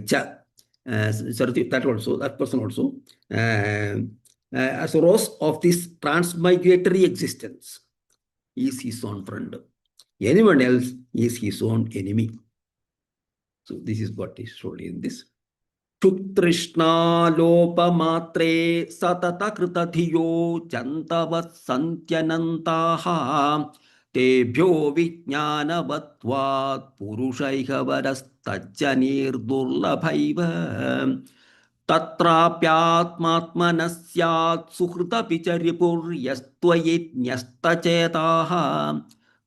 cha. That person also, as a rose of this transmigratory existence, is his own friend. Anyone else is his own enemy. So this is what is shown in this. Kshutrishna lopa matre satata kritadhiyo jantavat santyanantaha tebhyo vijnanavatvat purushaiha varastajjanir durlabhaiva tatrapyatmatmanasyat suhrutapi charipur yastvayitnyastachetaha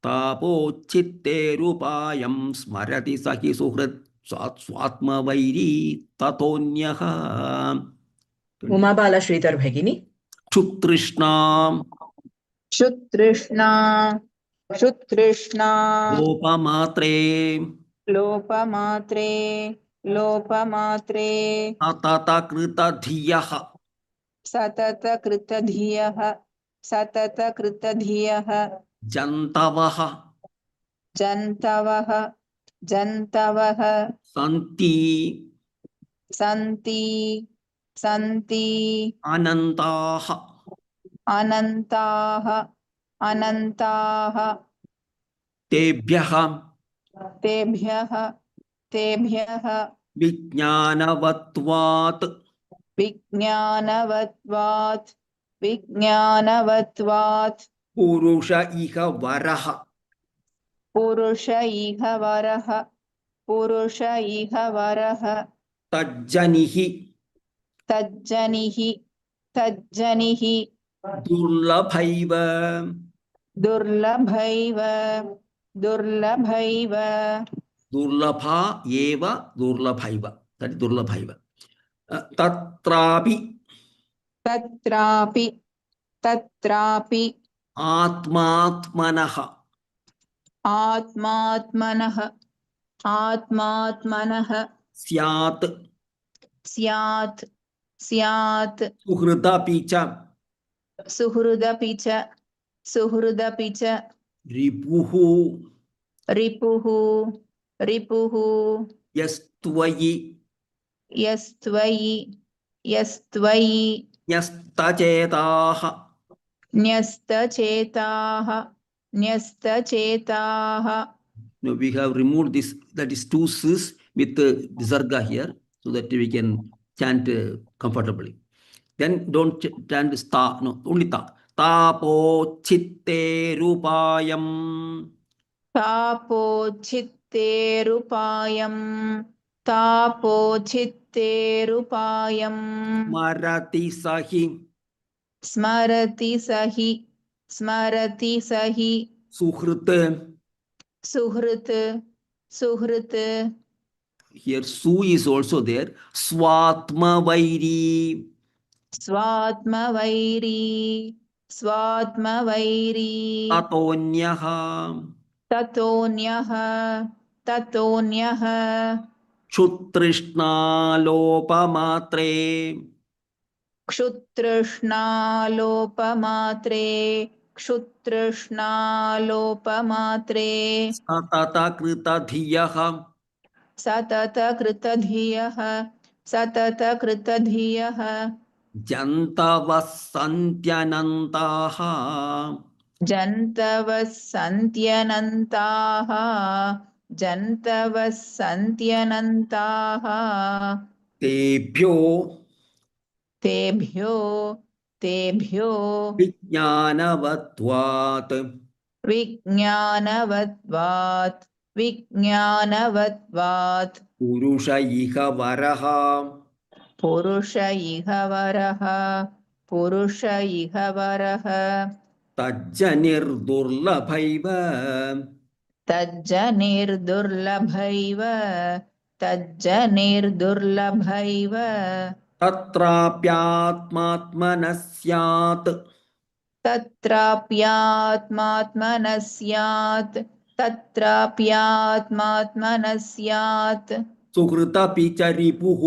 tapo chitte rupayam smarati sahi suhrit swatma vairi tatonyaha. Umabala Sridhar Bhagini. Kshutrishna Lopamatre atata Satatagritadhiyaha jantavaha Jantavaha santi सन्ति सन्ति अनन्ताः अनन्ताः अनन्ताः तेभ्यः तेभ्यः तेभ्यः विज्ञानवत्वात् विज्ञानवत्वात् विज्ञानवत्वात् पुरुष इह वरः पुरुष इह वरः पुरुष इह वरः तज्जनिः तज्जनिः तज्जनिः दुर्लभैव दुर्लभैव दुर्लभैव दुर्लभा एव दुर्लभैव तर्हि दुर्लभैव तत्रापि तत्रापि तत्रापि आत्मात्मनः आत्मात्मनः आत्मात्मनः स्यात् स्यात् स्यात् सुहृदपि च सुहृदपि च सुहृदपि च रिपुः रिपुः रिपुः यस्त्वयि यस्त्वयि यस्त्वयि न्यस्तचेताः न्यस्तचेताः न्यस्तचेताः. No, we have removed this, that is two sis with visarga here, so that we can chant comfortably. Then don't chant sta, no, only ta. Tapo chitte rupayam. तापोच्छित्तेरुपायं तापोच्छित्तेरुपायं Marati sahi स्मरति सहि स्मरति सहि suhrit. सुहृत् सुहृत्. Here su is also there. Swatma vairi. स्वात्मवैरी स्वात्मवैरी Atonyah. ततोऽन्यः ततोऽन्यः Kshutrishna क्षुतृष्णालोपमात्रे क्षुतृष्णालोपमात्रे satata krita dhiyah. सततकृतधियः सततकृतधियः जन्तवः सन्त्यनन्ताः जन्तवः सन्त्यनन्ताः जन्तवः सन्त्यनन्ताः तेभ्यो तेभ्यो तेभ्यो विज्ञानवत्वात् विज्ञानवत्वात् विज्ञानवत्वात् पुरुष इह वरः पुरुष इह वरः पुरुष इह वरः तज्जनिर्दुर्लभैव तज्जनिर्दुर्लभैव तज्जनिर्दुर्लभैव तत्राप्यात्मात्मनः स्यात् तत्राप्यात्मात्मनः स्यात् तत्राप्यात्मात्मनः स्यात् सुहृदपि च रिपुः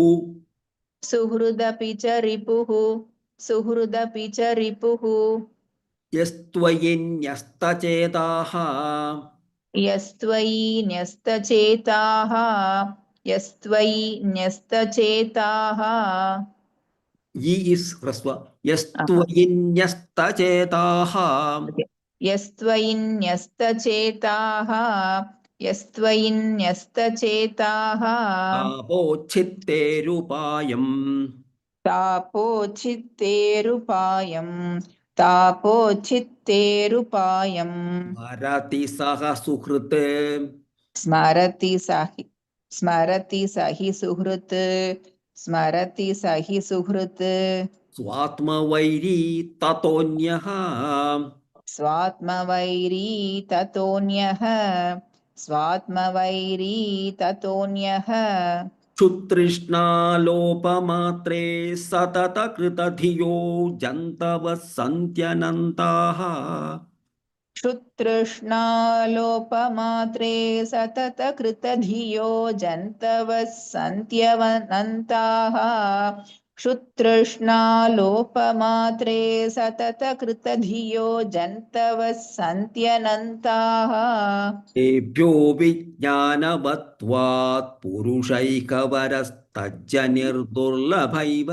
सुहृदपि च रिपुः सुहृदपि च रिपुः यस्त्वयि न्यस्तचेताः यस्त्वयि न्यस्तचेताः यस्त्वयि न्यस्तचेताः. इ इस् ह्रस्व यस्त्वयि न्यस्तचेताः यस्त्वयि न्यस्तचेताः यस्त्वयि न्यस्तचेताः तापोच्छित्तेरुपायम् तापोच्छित्तेरुपायं तापोच्छित्तेरुपायं स्मरति सह सुहृत् स्मरति सहि सुहृत् स्मरति सहि सुहृत् स्वात्मवैरी ततोऽन्यः स्वात्मवैरी ततोऽन्यः स्वात्मवैरी ततोऽन्यः क्षुतृष्णालोपमात्रे सततकृतधियो जन्तवः सन्त्यनन्ताः क्षुतृष्णालोपमात्रे सततकृतधियो जन्तवः सन्त्यवनन्ताः क्षुतृष्णालोपमात्रे सततकृतधियो जन्तवः सन्त्यनन्ताः. तेभ्यो विज्ञानवत्वात् पुरुषैकवरस्ताभ्यः तज्जनिर्दुर्लभैव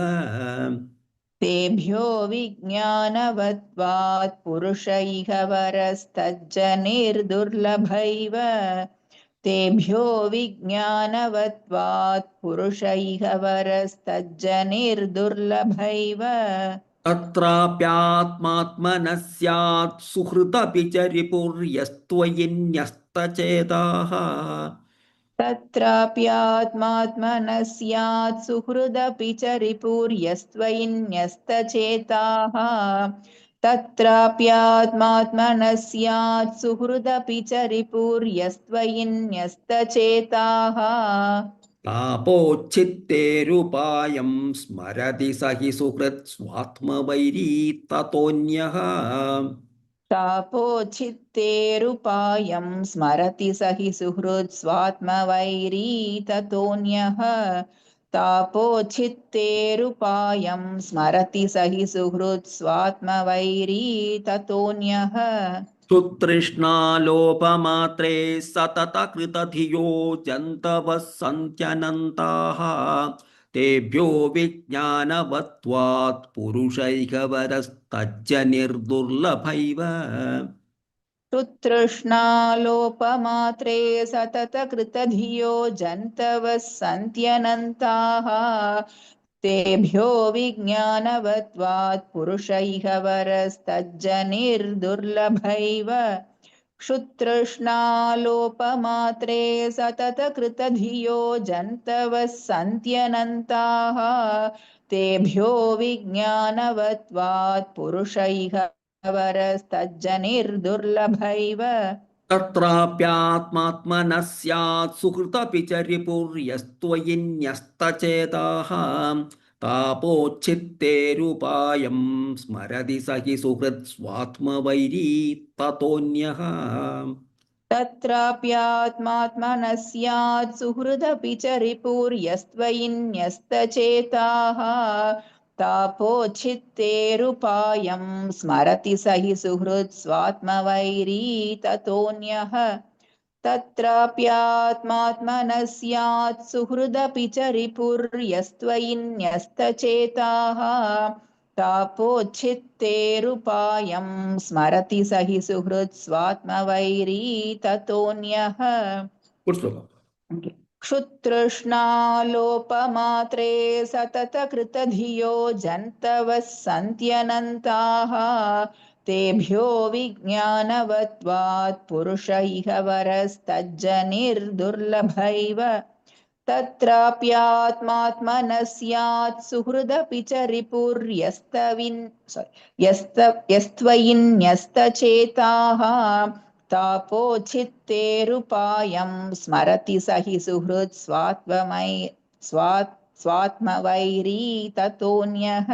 तेभ्यो विज्ञानवत्वात् पुरुष इह वरस्तज्जनिर्दुर्लभैव तेभ्यो विज्ञानवत्वात् पुरुष इह वरस्तज्जनिर्दुर्लभैव तत्राप्यात्मात्मनः स्यात् सुहृदपि च रिपुर्यस्त्वयि न्यस्तचेताः तत्राप्यात्मात्मनः स्यात् सुहृदपि च रिपुर्यस्त्वयिन्यस्तचेताः तत्राप्यात्मात्मनः स्यात् सुहृदपि च रिपुर्यस्त्वयिन्यस्तचेताः तापोच्छित्तेरुपायं स्मरति स हि सुहृत् स्वात्मवैरी ततोऽन्यः तापोच्छित्तेरुपायं स्मरति स हि सुहृत् स्वात्मवैरी ततोऽन्यः तापोच्छित्तेरुपायं स्मरति स हि सुहृत् स्वात्मवैरी ततोऽन्यः सुतृष्णालोपमात्रे सततकृतधियो जन्तवः सन्त्यनन्ताः तेभ्यो विज्ञानवत्वात् पुरुषैकवरस्तज्जनिर्दुर्लभैव तृष्णालोपमात्रे सततकृतधियो जन्तवः सन्त्यनन्ताः तेभ्यो विज्ञानवत्वात् पुरुष इह वरस्तज्जनिर्दुर्लभैव क्षुतृष्णालोपमात्रे सततकृतधियो जन्तवः सन्त्यनन्ताः तेभ्यो विज्ञानवत्वात् पुरुष इह वरस्तज्जनिर्दुर्लभैव तत्राप्यात्मात्मनः स्यात् सुहृदपि च रिपुर्यस्त्वयि न्यस्तचेताः तापोच्छित्तेरुपायं स्मरति स हि सुहृत् स्वात्मवैरी ततोऽन्यः तत्राप्यात्मात्मनः स्यात् सुहृदपि च रिपुर्यस्त्वयिन्यस्तचेताः तापोच्छित्तेरुपायं स्मरति स हि सुहृत् स्वात्मवैरी ततोऽन्यः तत्राप्यात्मात्मनः स्यात् सुहृदपि च रिपुर्यस्त्वयिन्यस्तचेताः तापोच्छित्तेरुपायं स्मरति स हि सुहृत् स्वात्मवैरी ततोऽन्यः क्षुतृष्णालोपमात्रे सततकृतधियो जन्तवः सन्त्यनन्ताः तेभ्यो विज्ञानवत्वात् पुरुष इह वरस्तज्जनिर्दुर्लभैव तत्राप्यात्मात्मनः स्यात् सुहृदपि च रिपुर्यस्त्वयिन्यस्तचेताः तापोच्छित्तेरुपायं स्मरति स हि सुहृत् स्वात्मवैरी ततोऽन्यः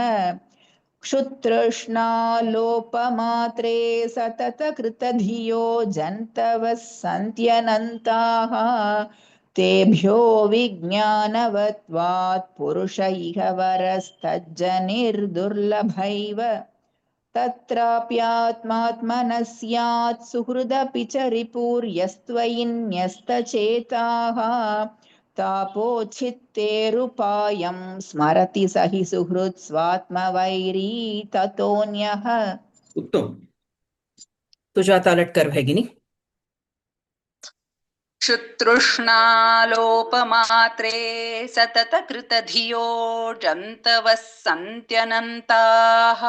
क्षुतृष्णालोपमात्रे सततकृतधियो जन्तवः सन्त्यनन्ताः तेभ्यो विज्ञानवत्वात् पुरुष इह वरस्तज्जनिर्दुर्लभैव तत्राप्यात्मात्मनः स्यात् सुहृदपि च रिपुर्यस्त्वयिन्यस्तचेताः तापोच्छित्तेरुपायं स्मरति स हि सुहृत् स्वात्मवैरी ततोऽन्यः उत्तम सुजाता लट्कर् भगिनी क्षुतृष्णालोपमात्रे सततकृतधियो जन्तवः सन्त्यनन्ताः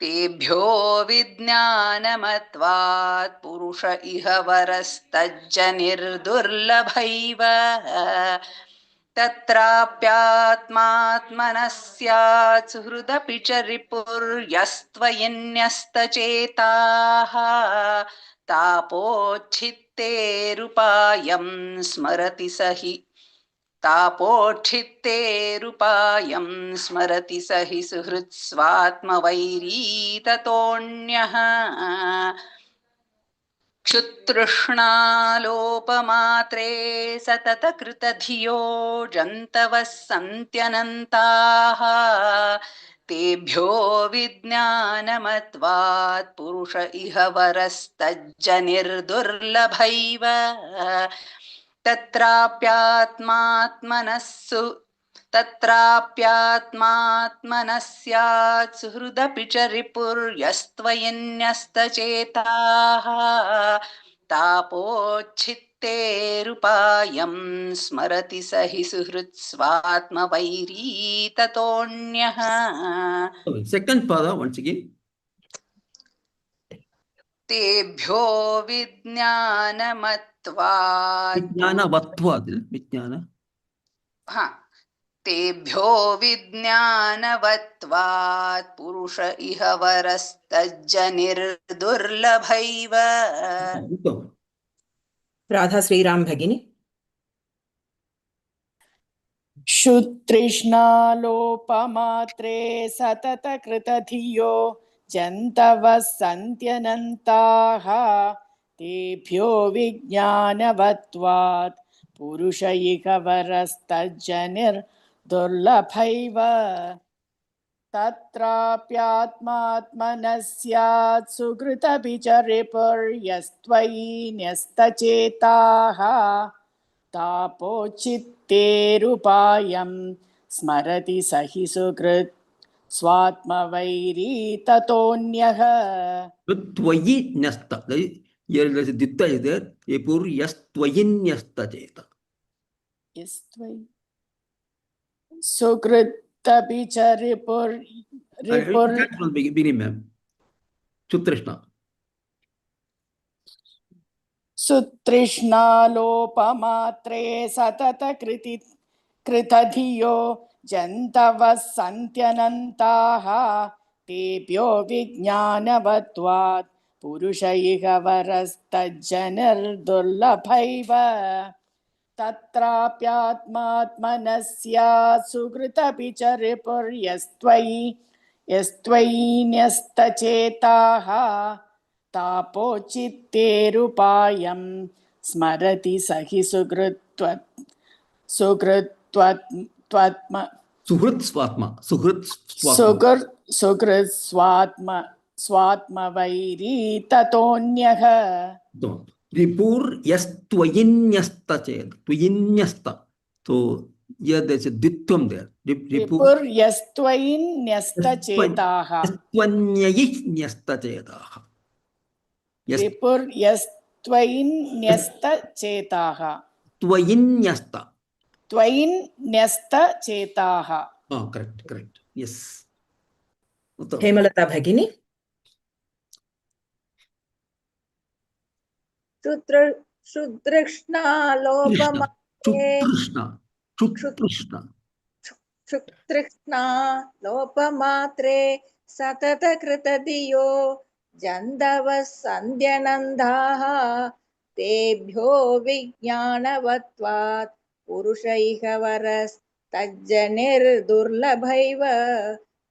तेभ्यो विज्ञानमत्वात् पुरुष इह वरस्तज्जनिर्दुर्लभैव तत्राप्यात्मात्मनः स्यात् सुहृदपि च रिपुर्यस्त्वयिन्यस्तचेताः तापोच्छित्तेरुपायं स्मरति स हि तापोच्छित्तेरुपायं स्मरति स हि सुहृत् स्वात्मवैरी ततोऽन्यः क्षुतृष्णालोपमात्रे सततकृतधियो जन्तवः सन्त्यनन्ताः तेभ्यो विज्ञानमत्वात् पुरुष इह वरस्तज्जनिर्दुर्लभैव तत्राप्यात्मात्मनः स्यात् सुहृदपि च रिपुर्यस्त्वयन्यस्तचेताः तापोच्छित्तेरुपायं स्मरति स हि सुहृत् स्वात्मवैरी ततोऽन्यः. Second pada once again. तेभ्यो विज्ञानमत्वात् Vijnana. हा तेभ्यो विज्ञानवत्वात् पुरुष इह वरस्तज्जनिर्दुर्लभैव. राधा श्रीराम भगिनी. क्षुतृष्णालोपमात्रे सततकृतधियो जन्तवः सन्त्यनन्ताः तेभ्यो विज्ञानवत्वात् पुरुष इह वरस्तज्जनिर्दुर्लभैव. तत्राप्यात्मात्मनः स्यात् सुकृतपि च रिपुर्यस्त्वयि न्यस्तचेताः तापोच्छित्तेरुपायं स्मरति स हि सुकृत् स्वात्मवैरी ततोऽन्यः. Tvayi nyasta. Here there is a ditta is there. Epur yastvayinyasta cheta. सुकृतपि च रिपुर् From the beginning, ma'am. Chutrishna. सुतृष्णालोपमात्रे सततकृतधियो जन्तवः सन्त्यनन्ताः तेभ्यो विज्ञानवत्वात् पुरुष इह वरस्तज्जनिर्दुर्लभैव. तत्राप्यात्मात्मनः स्यात् सुकृतपि च रिपुर्यस्त्वयि न्यस्तचेताः तापोच्छित्तेरुपायं स्मरति स हि स्वात्मवैरी ततोऽन्यः. Ripur yastvayinyasta cheta. Tvayinyasta. So here there is a dittam there. Ripur yastvainyastachetaah. Yastvanyaynyastachetaah. Ripur yastvainyastachetaah. Tvayinyasta. Tvainyastachetaah. Oh, correct. Yes. Hemlata भगिनी. क्षुतृष्णालोपमात्रे सततकृतधियो जन्तवः सन्त्यनन्ताः तेभ्यो विज्ञानवत्वात् पुरुष इह वरस्तज्जनिर्दुर्लभैव.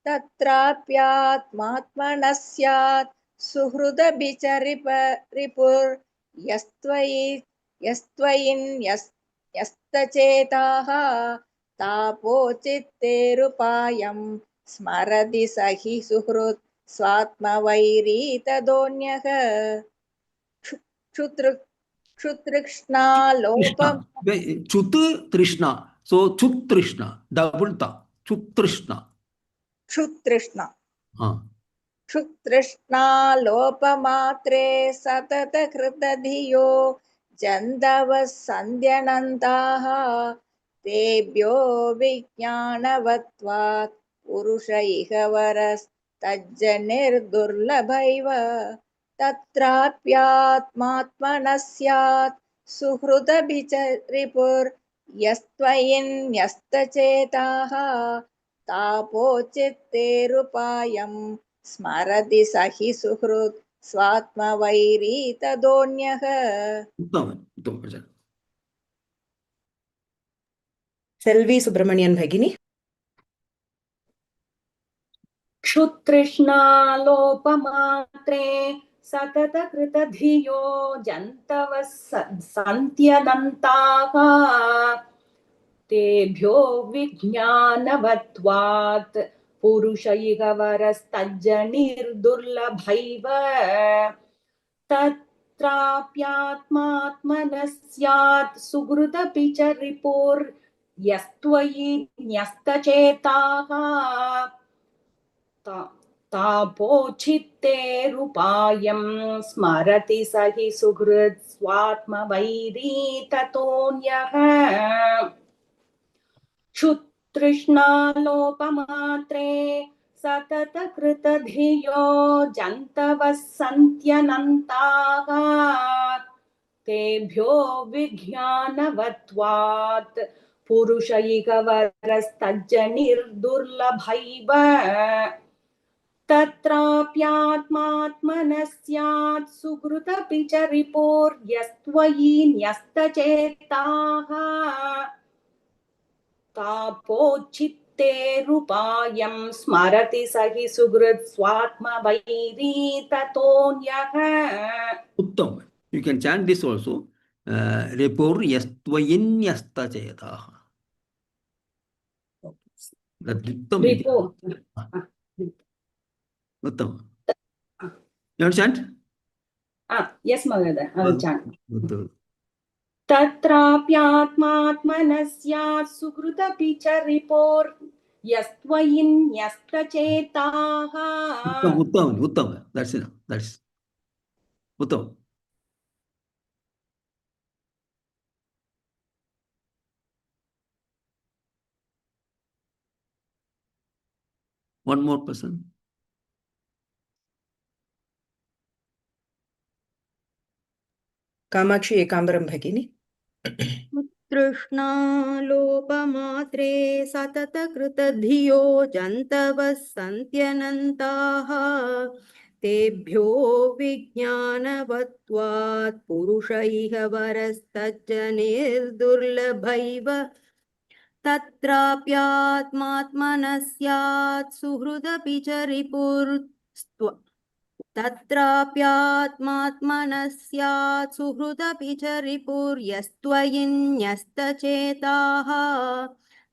तत्राप्यात्मात्मनः स्यात् सुहृदपि च रिपुर् यस्त्वयिन्यस्तचेताः तापोच्छित्तेरुपायं स्मरति स हि सुहृत् स्वात्मवैरी ततोऽन्यः. Chutrishna. So Chutrishna. Double ta. Chutrishna. क्षुतृष्णालोपमात्रे सततकृतधियो जन्तवः सन्त्यनन्ताः तेभ्यो विज्ञानवत्वात् पुरुष इह वरस्तज्जनिर्दुर्लभैव. तत्राप्यात्मात्मनः स्यात् सुहृदपि च रिपुर्यस्त्वयिन्यस्तचेताः तापोच्छित्तेरुपायं स्मरति स हि सुहृत् स्वात्मवैरी ततोऽन्यः. सेल्वी सुब्रमण्यन भगिनी. क्षुतृष्णालोपमात्रे सततकृतधियो जन्तवः सन्त्यनन्ताः तेभ्यो विज्ञानवत्वात् पुरुष इह वरस्तज्जनिर्दुर्लभैव. तत्राप्यात्मात्मनः तत्राप्यात्मात्मनः स्यात् सुहृदपि च रिपुर्यस्त्वयि न्यस्तचेताः तापोच्छित्तेरुपायं स्मरति स हि सुहृत् स्वात्मवैरी ततोऽन्यः क्षुतृष्णालोपमात्रे सततकृतधियो जन्तवः सन्त्यनन्ताः तेभ्यो विज्ञानवत्वात् पुरुषैकवरस्तज्जनिर्दुर्लभैव तत्राप्यात्मात्मनः स्यात् सुहृदपि च रिपुर्यस्त्वयि न्यस्तचेताः तापोच्छित्तेरुपायं स्मरति स हि सुहृत् स्वात्मवैरी ततोऽन्यः. Uttam. You can chant this also. Repur yastvayinyastachetah. That Uttam. Ripo. Uttam. You want to chant? Yes, Magadha. I will chant. Uttam. तत्राप्यात्मात्मनः स्यात् सुहृदपि च रिपोर्यस्त्वयि न्यस्तचेताः. Uttam. That's enough. That's Uttam. One more person. Kamakshi एकाम्बरं भगिनी. तृष्णालोपमात्रे सततकृतधियो जन्तवः सन्त्यनन्ताः तेभ्यो विज्ञानवत्वात् पुरुष इह वरस्तज्जनिर्दुर्लभैव तत्राप्यात्मात्मनः स्यात् सुहृदपि च तत्राप्यात्मात्मनः स्यात् सुहृदपि च रिपुर्यस्त्वयि न्यस्तचेताः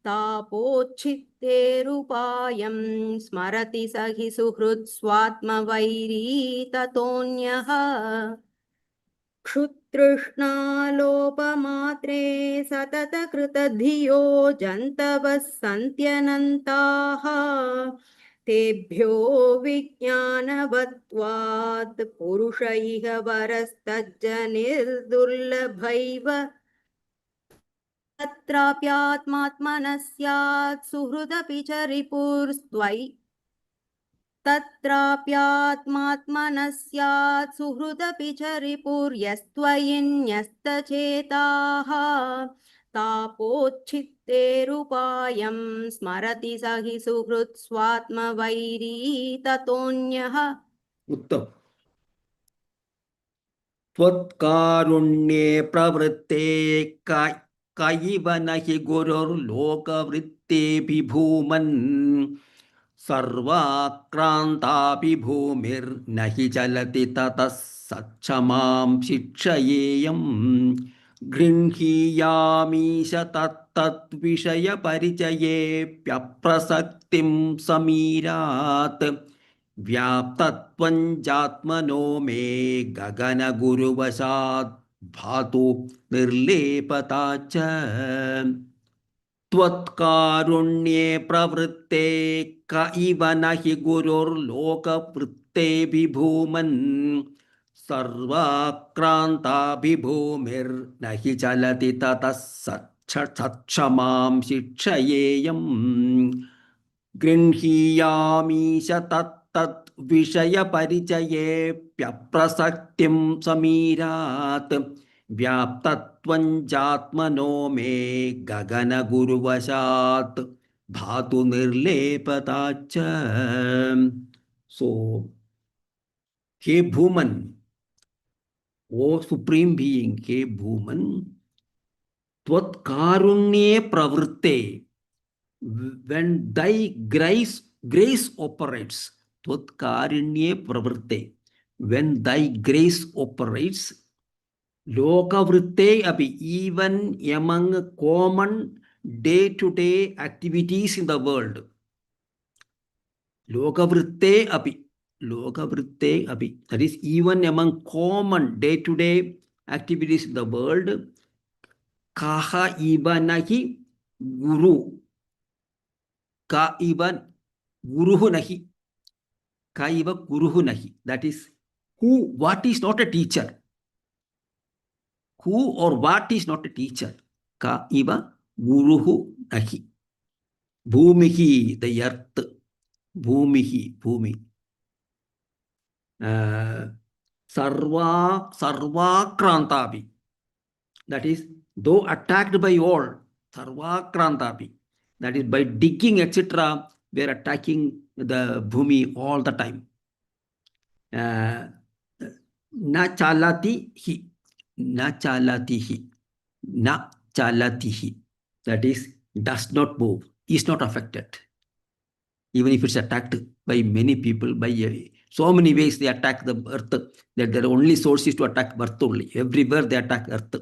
तापोच्छित्तेरुपायं स्मरति स हि सुहृत् स्वात्मवैरी ततोऽन्यः क्षुतृष्णालोपमात्रे सततकृतधियो जन्तवः सन्त्यनन्ताः तेभ्यो विज्ञानवत्वात् पुरुष इह वरस्तज्जनिर्दुर्लभैव तत्राप्यात्मात्मनः स्यात् सुहृदपि च रिपुर्स्त्वयि तत्राप्यात्मात्मनः स्यात् सुहृदपि च रिपुर्यस्त्वयि न्यस्तचेताः तापोच्छित्तेरुपायं स्मरति स हि सुहृत् स्वात्मवैरी ततोऽन्यः. Uttam. त्वत्कारुण्ये प्रवृत्ते कायिव न हि गुरुर्लोकवृत्तेऽपि भूमन् सर्वाक्रान्तापि भूमिर्न हि चलति ततः सक्षमां शिक्षयेयम् गृह्णीयामीश तत्तद्विषयपरिचयेऽप्यप्रसक्तिं समीरात् व्याप्तत्वं जात्मनो मे गगनगुरुवशात् भातु निर्लेपता च त्वत्कारुण्ये प्रवृत्ते क इव न हि गुरुर्लोकवृत्तेऽभिभूमन् सर्वाक्रान्ताभिभूमिर्न हि चलति ततः सक्षमां शिक्षयेयम् गृह्णीयामीश तत्तद्विषयपरिचयेऽप्यप्रसक्तिं समीरात् व्याप्तत्वं जात्मनो मे गगनगुरुवशात् भातु निर्लेपता च. So, हे भूमन, ओ सुप्रीम बीइंग, हे Bhuman, त्वत्कारुण्ये प्रवृत्ते, when thy grace operates, Tvatkarunye pravritte, when thy grace operates, lokavritte api, even among common day-to-day activities in the world, lokavritte api, Lokavritte api. That is even among common day-to-day activities in the world. Kaha iba nahi guru. Ka iba guruhu nahi. Ka iba guruhu nahi. That is who, what is not a teacher. Who or what is not a teacher. Ka iba guruhu nahi. Bhumihi, the earth. Bhumihi, bhumi. Sarva krantapi. That is, though attacked by all, sarva krantapi. That is, by digging, etc., we are attacking the bhumi all the time. Na chalati hi. Na chalati hi. Na chalati hi. That is, does not move, is not affected. Even if it's attacked by many people, by so many ways they attack the earth, that their only source is to attack earth only. Everywhere they attack earth.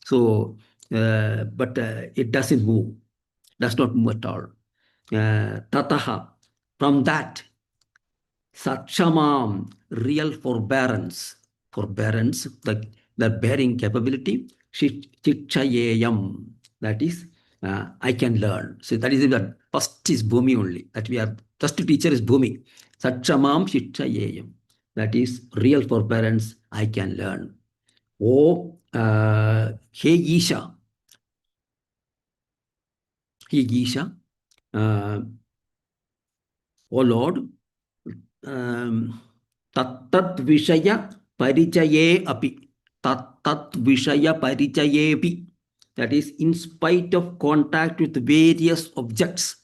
So, but it doesn't move, does not move at all. Tataha, from that, Sakshamam, real forbearance, the bearing capability, Chichayeyam, that is, I can learn. So that is the first is Bhumi only, that we are, first teacher is Bhumi. Sakshamam Chichayeyam, that is real forbearance, I can learn. Oh, He Isha, oh Lord, Tat Vishaya Parichaye api. Tat Vishaya Parichayepi. That is, in spite of contact with various objects.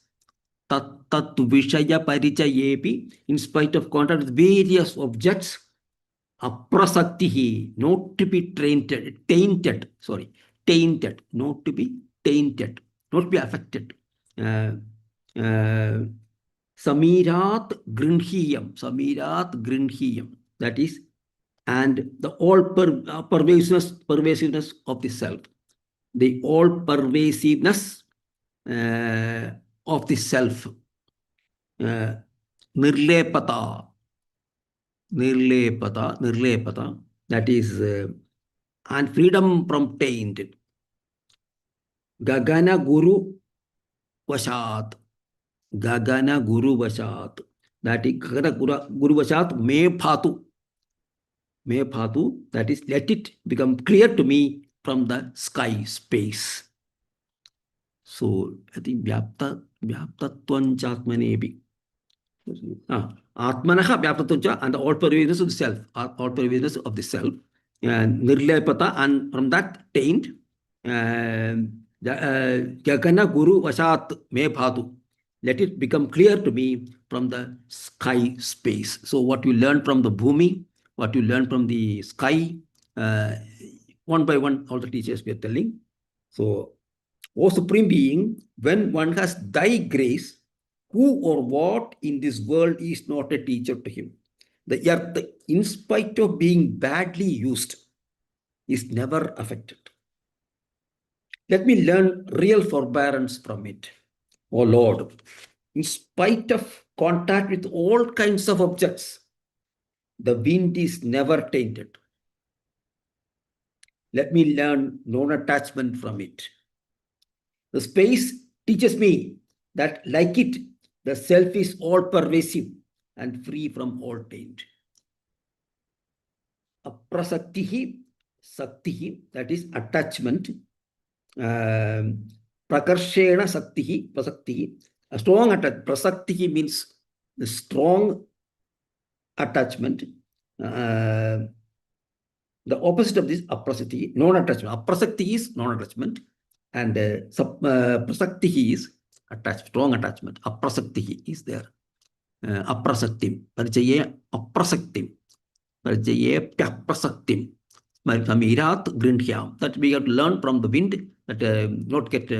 Tat Vishaya Parichayepi. In spite of contact with various objects. Aprasaktihi, not to be tainted, not to be tainted, not to be affected. Samirat Grinhiyam, that is, and the all pervasiveness of the self, the all pervasiveness of the self, nirlepata, that is, and freedom from taint. Gagana Guru Vashat. Gagana Guru Vashat. That is Gagana Guru Vashat me phatu. Me phatu. That is, let it become clear to me from the sky space. So I think Vyaptatvan Chatmanebi. Atmanaha Vyaptatvancha, and the all pervasiveness of the self. All pervasiveness of the self. Nirlepata, and from that taint. Gagana Guru Vashat me phatu. Let it become clear to me from the sky space. So what you learn from the Bhumi, what you learn from the sky, one by one, all the teachers we are telling. So, O Supreme Being, when one has thy grace, who or what in this world is not a teacher to him? The earth, in spite of being badly used, is never affected. Let me learn real forbearance from it. O Lord, in spite of contact with all kinds of objects, the wind is never tainted. Let me learn non-attachment from it. The space teaches me that, like it, the self is all-pervasive and free from all taint. Aprasaktihi, saktihi, that is attachment. Prakarshena saktihi, prasaktihi, a strong attachment. Prasaktihi means the strong attachment. The opposite of this, aprasakti, non-attachment. Aprasakti is non-attachment, and prasakti is attached, strong attachment. Aprasakti is there. Aprasaktim, parichaye aprasaktim, parichaye pyaprasaktim. Samirat grinhyam. That we have to learn from the wind, that not get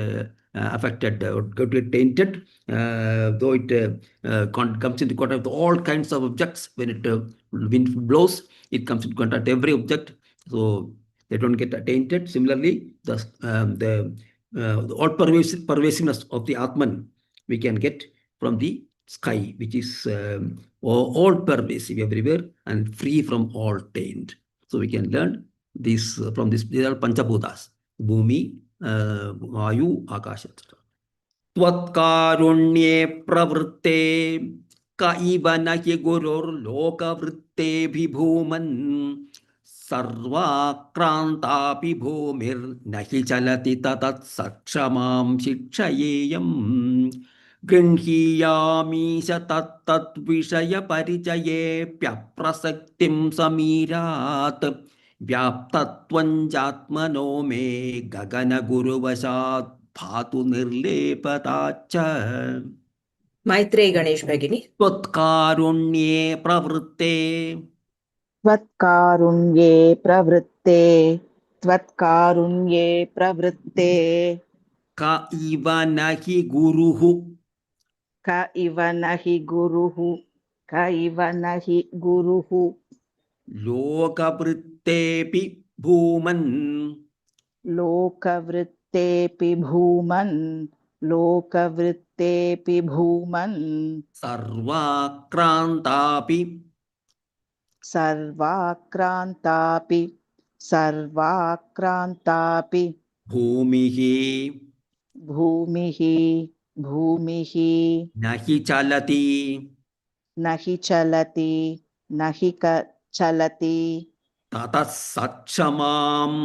affected, get tainted, though it comes into contact with all kinds of objects. When it wind blows, it comes into contact with every object, so they don't get tainted. Similarly, the all pervasiveness of the Atman we can get from the sky, which is all pervasive everywhere and free from all taint. So we can learn this from this. These are Panchabhutas: Bhumi, Vayu, Akasha, etc. त्वत्कारुण्ये प्रवृत्ते क इव न हि गुरुर्लोकवृत्तेऽभिभूमन् सर्वाक्रान्तापि भूमिर्न हि चलति ततत्सक्षमां शिक्षयेयम् गृह्णीयामीश तत्तद्विषयपरिचयेऽप्यप्रसक्तिं समीरात् व्याप्तत्वञ्चात्मनो मे गगनगुरुवशात् भातु निर्लेपताच्च मैत्रेयी गणेश भगिनी त्वत्कारुण्ये प्रवृत्ते त्वत्कारुण्ये प्रवृत्ते त्वत्कारुण्ये प्रवृत्ते क इव न हि गुरुः क इव न हि गुरुः क इव न हि गुरुः लोकवृत्तेऽपि भूमन् लोकवृत्तेऽपि भूमन् लोकवृत्तेऽपि भूमन् सर्वाक्रान्तापि सर्वाक्रान्तापि भूमिः भूमिः भूमिः न हि चलति न हि चलति न हि चलति ततः सक्षमाम्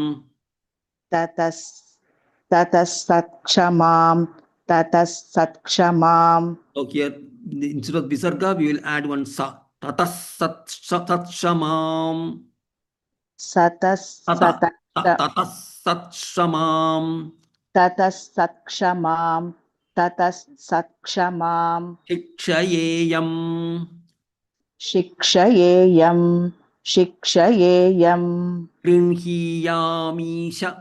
ततः सत्क्षमाम् So here, instead of visarga, we will add one sa. Tatas satshamam. Tatas satshamam. ततः सत्क्षमाम् Shikshayeyam. शिक्षयेयम् Grinhiyamisha.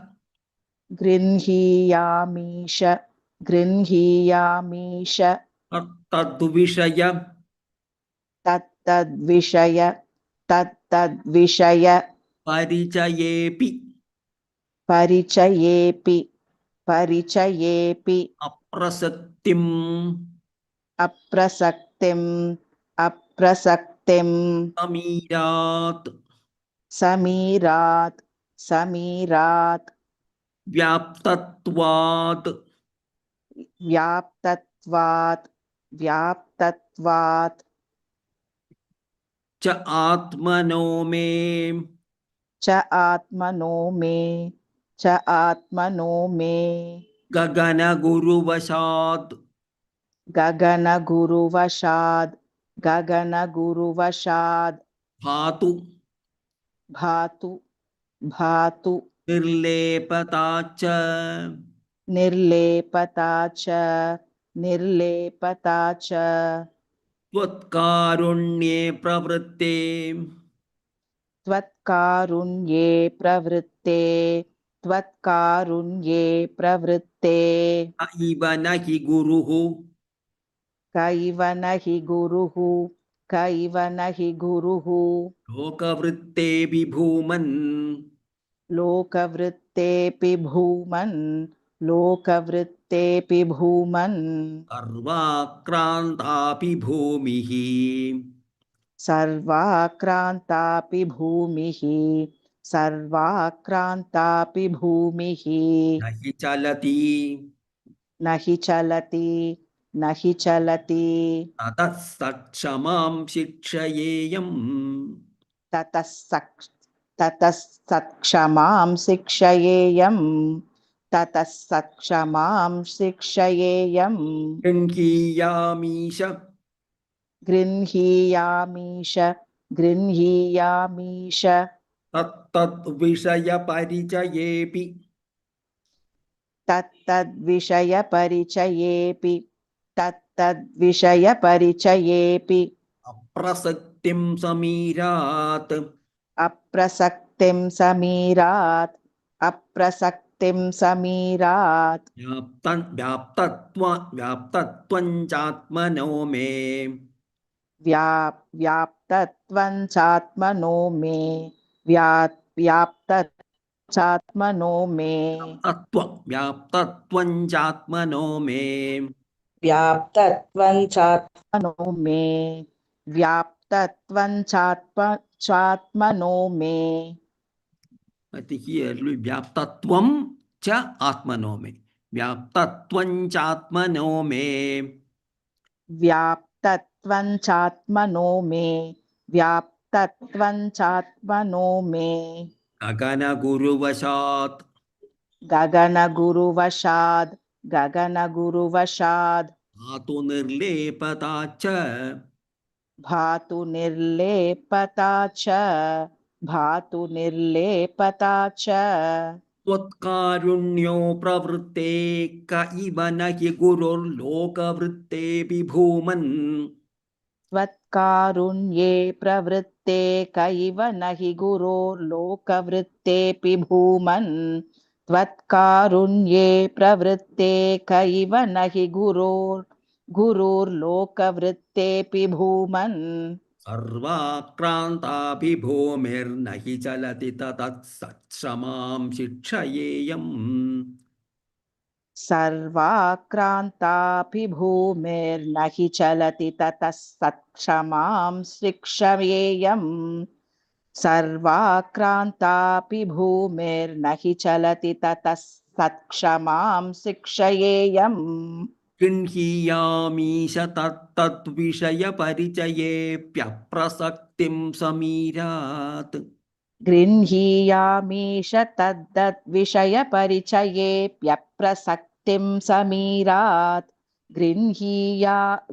गृह्णीयामीश Tattadvishaya. तत्तद्विषय Parichayepi. परिचयेऽपि Aprasaktim. अप्रसक्तिम् Samirat. समीरात् Vyaptatvat. व्याप्तत्वात् Cha atmano me. च आत्मनो मे Gagana guruvashad. गगनगुरुवशाद् भातु Nirlepatacha. निर्लेपता च Tvatkarunye pravritte. त्वत्कारुण्ये प्रवृत्ते Iva nahi guruhu. कैव न हि गुरुः Lokavritte vibhuman. लोकवृत्तेऽपि भूमन् Sarvakrantapi bhumihi. सर्वाक्रान्तापि भूमिः Nahi chalati. न हि चलति Tatat sakshamam shikshayeyam. ततः सत्क्षमां शिक्षयेयम् Grinhiyamisha. गृह्णीयामीश Tattat vishaya parichayepi. तत्तद्विषयपरिचयेऽपि Aprasaktim samirat. अप्रसक्तिं समीरात् Vyaptatvanchaatmano me. व्याप्तत्वञ्चात्मनो may Vyaptatvanchaatmano me. व्याप्तत्वञ्चात् व्याप्तत्वञ्चात्मनो may व्याप्तत्वं चात्मनो may I think here it will be vyaptatvam cha atmano me. Vyaptatvam cha atmano me. व्याप्तत्वं चात्मनो may व्याप्तत्वं चात्मनो may Agana guru vashat. गगनगुरुवशाद् Atu nirlepata cha. भातु निर्लेपता च त्वत्कारुण्यो प्रवृत्ते क इव न हि गुरुर्लोकवृत्ते विभूमन् त्वत्कारुण्ये प्रवृत्ते कैव न हि गुरोर्लोकवृत्तेऽपि भूमन् त्वत्कारुण्ये प्रवृत्ते कैव न हि गुरोर्लोकवृत्तेऽपि भूमन् सर्वाक्रान्ताभिभूमिर्न हि चलति तत्सत्क्षमां शिक्षयेयम् सर्वाक्रान्तापि भूमिर्न हि चलति ततः सत्क्षमां शिक्षयेयम् सर्वाक्रान्तापि भूमिर्न हि चलति ततः सत्क्षमां शिक्षयेयम् गृह्णीयामीश तत्तद्विषयपरिचयेऽप्यप्रसक्तिं समीरात् गृह्णीयामीश तद्विषयपरिचयेऽप्यप्रसक्तिं समीरात् गृह्णीयामीश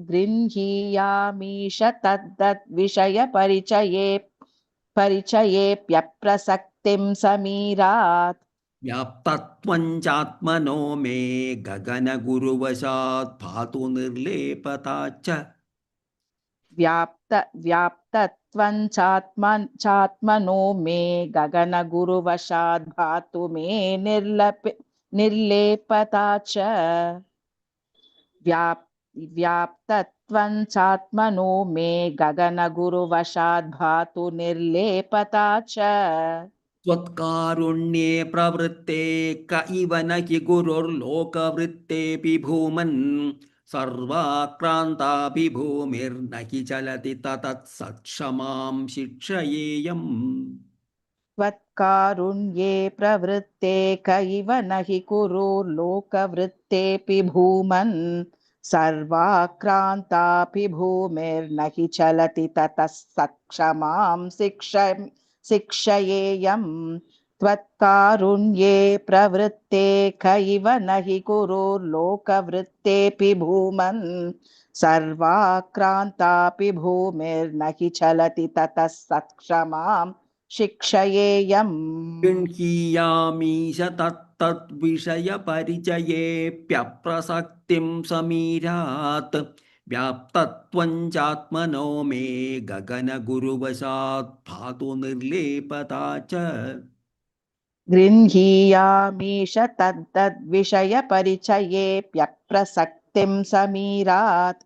तद्विषयपरिचयेऽप्यप्रसक्तिं समीरात् व्याप्तत्वं चात्मनो मे गगनगुरुवशात् भातु निर्लेपता च व्याप्तत्वं चात्मनो मे गगनगुरुवशाद् भातु मे निर्लेपता च व्याप्तत्वं चात्मनो मे गगनगुरुवशाद् भातु निर्लेपता च त्वत्कारुण्ये प्रवृत्ते क इव न हि गुरुर्लोकवृत्तेऽपि भूमन् सर्वाक्रान्ताभिभूमिर्न हि चलति तत्सत्क्षमां शिक्षयेयम् त्वत्कारुण्ये प्रवृत्ते कैव न हि गुरुर्लोकवृत्तेऽपि भूमन् सर्वाक्रान्तापि भूमिर्न हि चलति ततः सत्क्षमां शिक्षयेयम् त्वत्कारुण्ये प्रवृत्ते कैव न हि गुरुर्लोकवृत्तेऽपि भूमन् सर्वाक्रान्तापि भूमिर्न हि चलति ततः सत्क्षमां शिक्षयेयम् गृह्णीयामीश तत्तद्विषयपरिचयेऽप्यप्रसक्तिं समीरात् व्याप्तत्वं चात्मनो मे गगनगुरुवशात् भातु निर्लेपता च गृह्णीयामीश तद्विषयपरिचयेऽप्यप्रसक्तिं समीरात्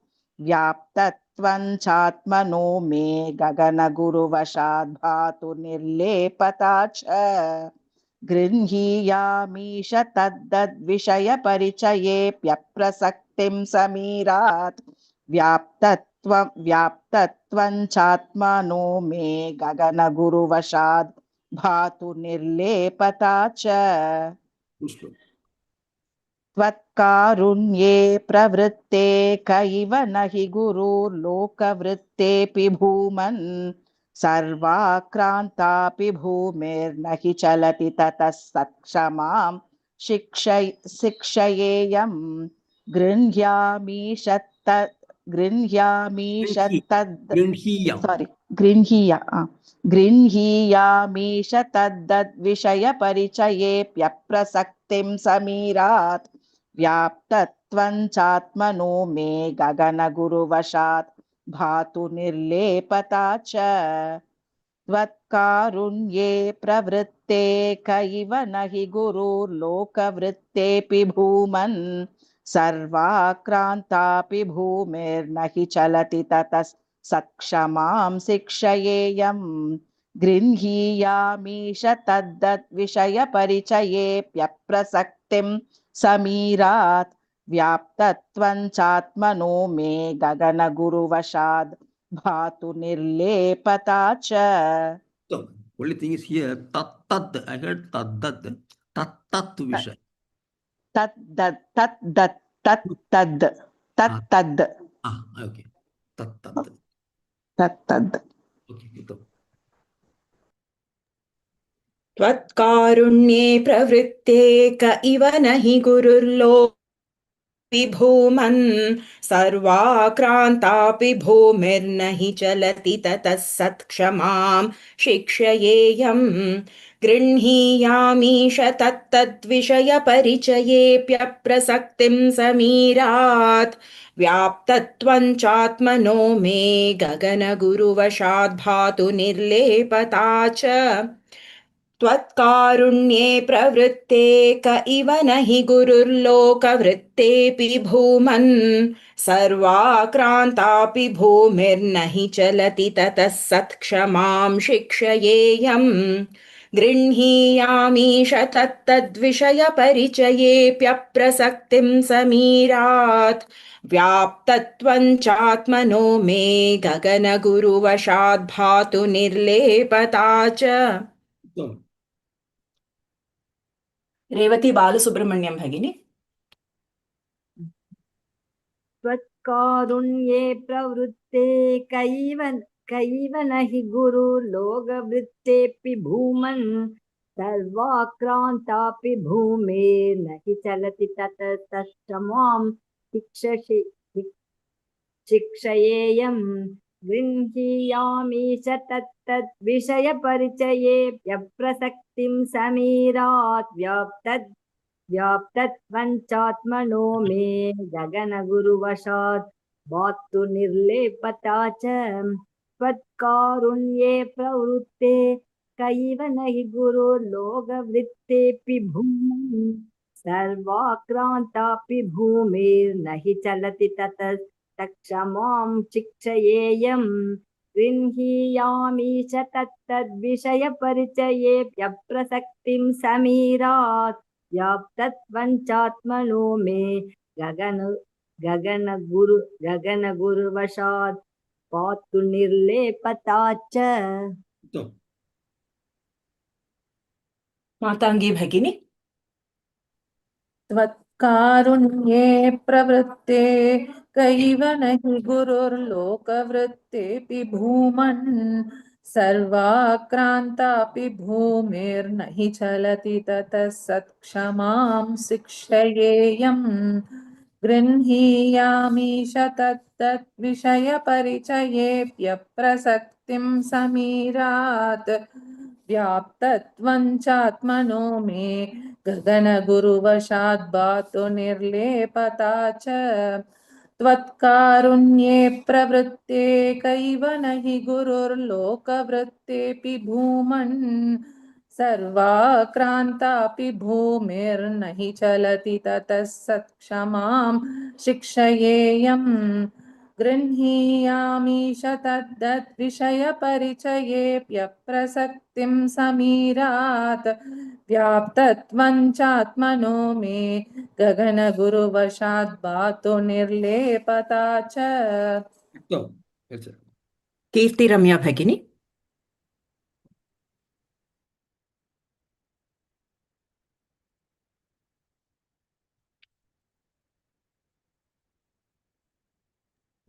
व्याप्तत्वं चात्मनो मे गगनगुरुवशाद् भातु निर्लेपता च गृह्णीयामीश तद्विषयपरिचयेऽप्यप्रसक्तिं समीरात् व्याप्तत्वं चात्मनो मे गगनगुरुवशाद् भातु निर्लेपता च त्वत्कारुण्ये प्रवृत्ते कैव न हि गुरुर्लोकवृत्तेऽपि भूमन् सर्वाक्रान्तापि भूमिर्न हि चलति ततः सत्क्षमां शिक्षयेयम् गृह्णीयामीश गृह्णीयामीश तद्विषयपरिचयेऽप्यप्रसक्तिं समीरात् व्याप्तत्वं चात्मनो मे गगनगुरुवशात् भातु निर्लेपता च त्वत्कारुण्ये प्रवृत्ते कैव न हि गुरुर्लोकवृत्तेऽपि भूमन् सर्वाक्रान्तापि भूमिर्न हि चलति ततः सत्क्षमां शिक्षयेयम् गृह्णीयामीश तद्विषयपरिचयेऽप्यप्रसक्तिं समीरात् व्याप्तत्वं चात्मनो मे गगनगुरुवशाद् भातु निर्लेपता च. So, only thing is here, tat tad. I heard tad dad. Tat tat vishay. Tat dad, tat dad, tat tad, tat tad. Okay. Tat tad. Tat tad. Okay, good. त्वत्कारुण्ये प्रवृत्ते क इव न हि गुरुर्लोके भूमन् सर्वाक्रान्तापि भूमिर्न हि चलति ततः सत्क्षमां शिक्षयेयम् गृह्णीयामीश तत्तद्विषयपरिचयेऽप्यप्रसक्तिं समीरात् व्याप्तत्वं चात्मनो मे गगनगुरुवशाद्भातु निर्लेपता च त्वत्कारुण्ये प्रवृत्ते क इव न हि गुरुर्लोकवृत्तेऽपि भूमन् सर्वाक्रान्तापि भूमिर्न हि चलति ततः सत्क्षमां शिक्षयेयम् गृह्णीयामीश तत्तद्विषयपरिचयेऽप्यप्रसक्तिं समीरात् व्याप्तत्वं चात्मनो मे गगनगुरुवशाद्भातु निर्लेपता च. रेवती बालसुब्रह्मण्यं भगिनी. त्वत्कारुण्ये प्रवृत्ते कैव न हि गुरुर्लोकवृत्तेऽपि भूमन् सर्वाक्रान्तापि भूमेर्न हि चलति तत्क्षमां शिक्षयेयम् गृह्णीयामि च तत्तद्विषयपरिचयेऽप्यप्रसक्तिं समीरात् व्याप्तत्वञ्चात्मनो मे गगनगुरुवशात् भातु निर्लेपता च त्वत्कारुण्ये प्रवृत्ते कैव न हि गुरुर्लोकवृत्तेऽपि भूमन् सर्वाक्रान्तापि भूमिर्न हि चलति ततः तत्क्षमां शिक्षयेयम् गृह्णीयामि च तत्तद्विषयपरिचयेऽप्यप्रसक्तिं समीरात् व्याप्तत्वञ्चात्मनो मे गगनगुरुवशात् पातु निर्लेपता च. मातांगी भगिनी. त्वत्कारुण्ये प्रवृत्ते कैव न हि गुरुर्लोकवृत्तेऽपि भूमन् सर्वाक्रान्तापि भूमिर्न हि चलति ततः सत्क्षमां शिक्षयेयम् गृह्णीयामीश तत्तद्विषयपरिचयेऽप्यप्रसक्तिं समीरात् व्याप्तत्वं चात्मनो मे गगनगुरुवशाद् भातु निर्लेपता च त्वत्कारुण्ये प्रवृत्ते कैव न हि गुरुर्लोकवृत्तेऽपि भूमन् सर्वाक्रान्तापि भूमिर्न हि चलति ततः सत्क्षमां शिक्षयेयम् गृह्णीयामीश तद्विषयपरिचयेऽप्यप्रसक्तिं समीरात् व्याप्तत्वञ्चात्मनो मे गगनगुरुवशाद् भातु निर्लेपता च. कीर्तिरम्या भगिनी.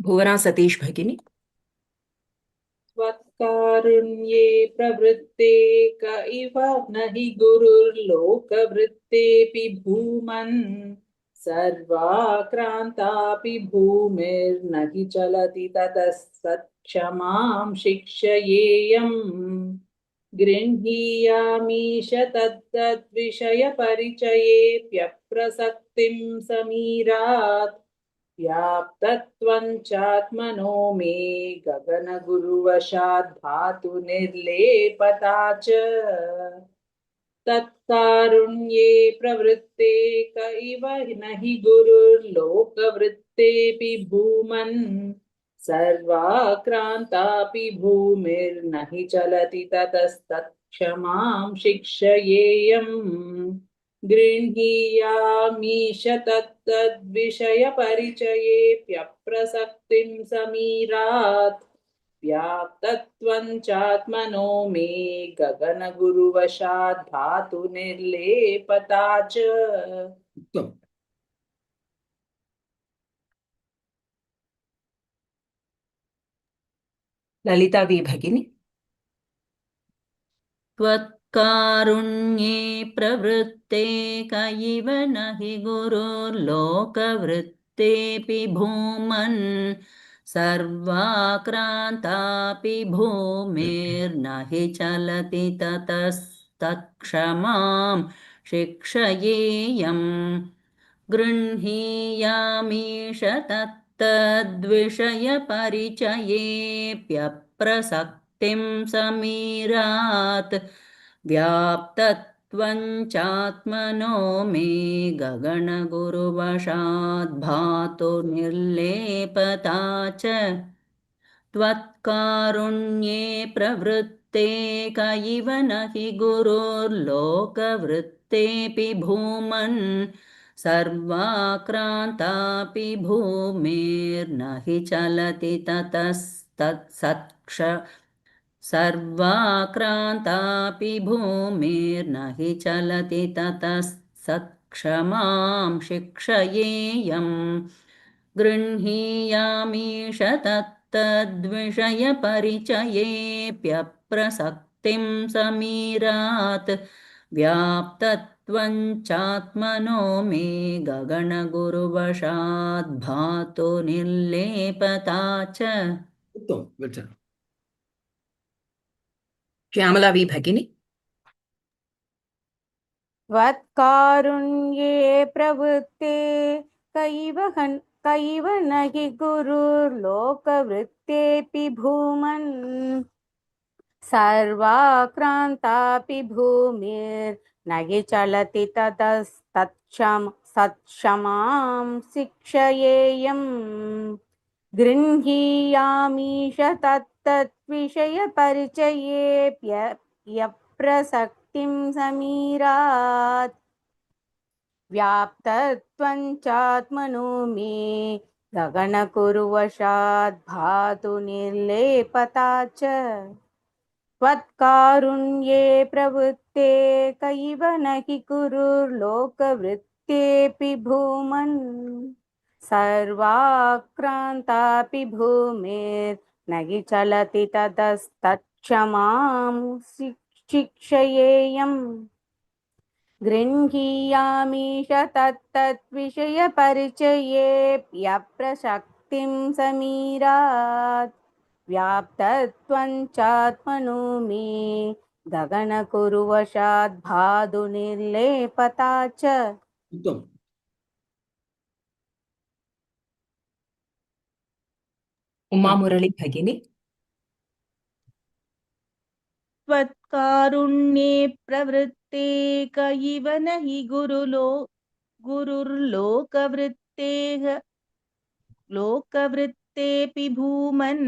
भुवना सतीश भगिनी. त्वत्कारुण्ये प्रवृत्ते क इव न हि गुरुर्लोकवृत्तेऽपि भूमन् सर्वाक्रान्तापि भूमिर्न हि चलति ततः सत्क्षमां शिक्षयेयम् गृह्णीयामीश तत्तद्विषयपरिचयेऽप्यप्रसक्तिं समीरात् व्याप्तत्वञ्चात्मनो मे गगनगुरुवशाद् भातु निर्लेपता च तत्कारुण्ये प्रवृत्ते कैव न हि गुरुर्लोकवृत्तेऽपि भूमन् सर्वाक्रान्तापि भूमिर्न हि चलति ततस्तत्क्षमां शिक्षयेयम् गृह्णीयामीश तत्तद्विषयपरिचयेऽप्यप्रसक्तिं समीरात् व्याप्तत्वं चात्मनो मे गगनगुरुवशात् धातु निर्लेपता च उत्तम ललिता वी भगिनी त्वत्कारुण्ये प्रवृत्ते कयिव न हि गुरुर्लोकवृत्तेऽपि भूमन् सर्वाक्रान्तापि भूमिर्न हि चलति ततस्तत्क्षमां शिक्षयेयम् गृह्णीयामीश तत्तद्विषयपरिचयेऽप्यप्रसक्तिं समीरात् व्याप्तत्वञ्चात्मनो मे गगनगुरुवशाद् भातो निर्लेपता च त्वत्कारुण्ये प्रवृत्ते कयिव न हि गुरुर्लोकवृत्तेऽपि भूमन् सर्वाक्रान्तापि भूमिर्न हि चलति सर्वाक्रान्तापि भूमिर्न हि चलति ततस्तत्क्षमां शिक्षयेयम् गृह्णीयामीश तत्तद्विषयपरिचयेऽप्यप्रसक्तिं समीरात् व्याप्तत्वञ्चात्मनो मे गगनगुरुवशाद् भातो निर्लेपता च उत्तम वचन श्यामला वी भगिनी त्वत्कारुण्ये प्रवृत्ते कैव न हि गुरुर्लोकवृत्तेऽपि भूमन् सर्वाक्रान्तापि भूमिर्न हि चलति सत्क्षमां शिक्षयेयम् गृह्णीयामीश तत्तद्विषयपरिचयेऽप्यप्रसक्तिं समीरात् व्याप्तत्वञ्चात्मनो मे गगनकुरुवशाद् भातु निर्लेपता च त्वत्कारुण्ये प्रवृत्ते कैव न हि गुरुर्लोकवृत्तेऽपि भूमन् सर्वाक्रान्तापि भूमिर्न हि चलति ततस्तत्क्षमां शिक्षयेयम् गृह्णीयामीश तत्तद्विषयपरिचयेऽप्यप्रसक्तिं समीरात् व्याप्तत्वञ्चात्मनो मे गगनकुरुवशाद् भातु निर्लेपता च उत्तम उमा मुरली भगिनी त्वत्कारुण्ये प्रवृत्ते कयिव न हि लोकवृत्तेऽपि भूमन्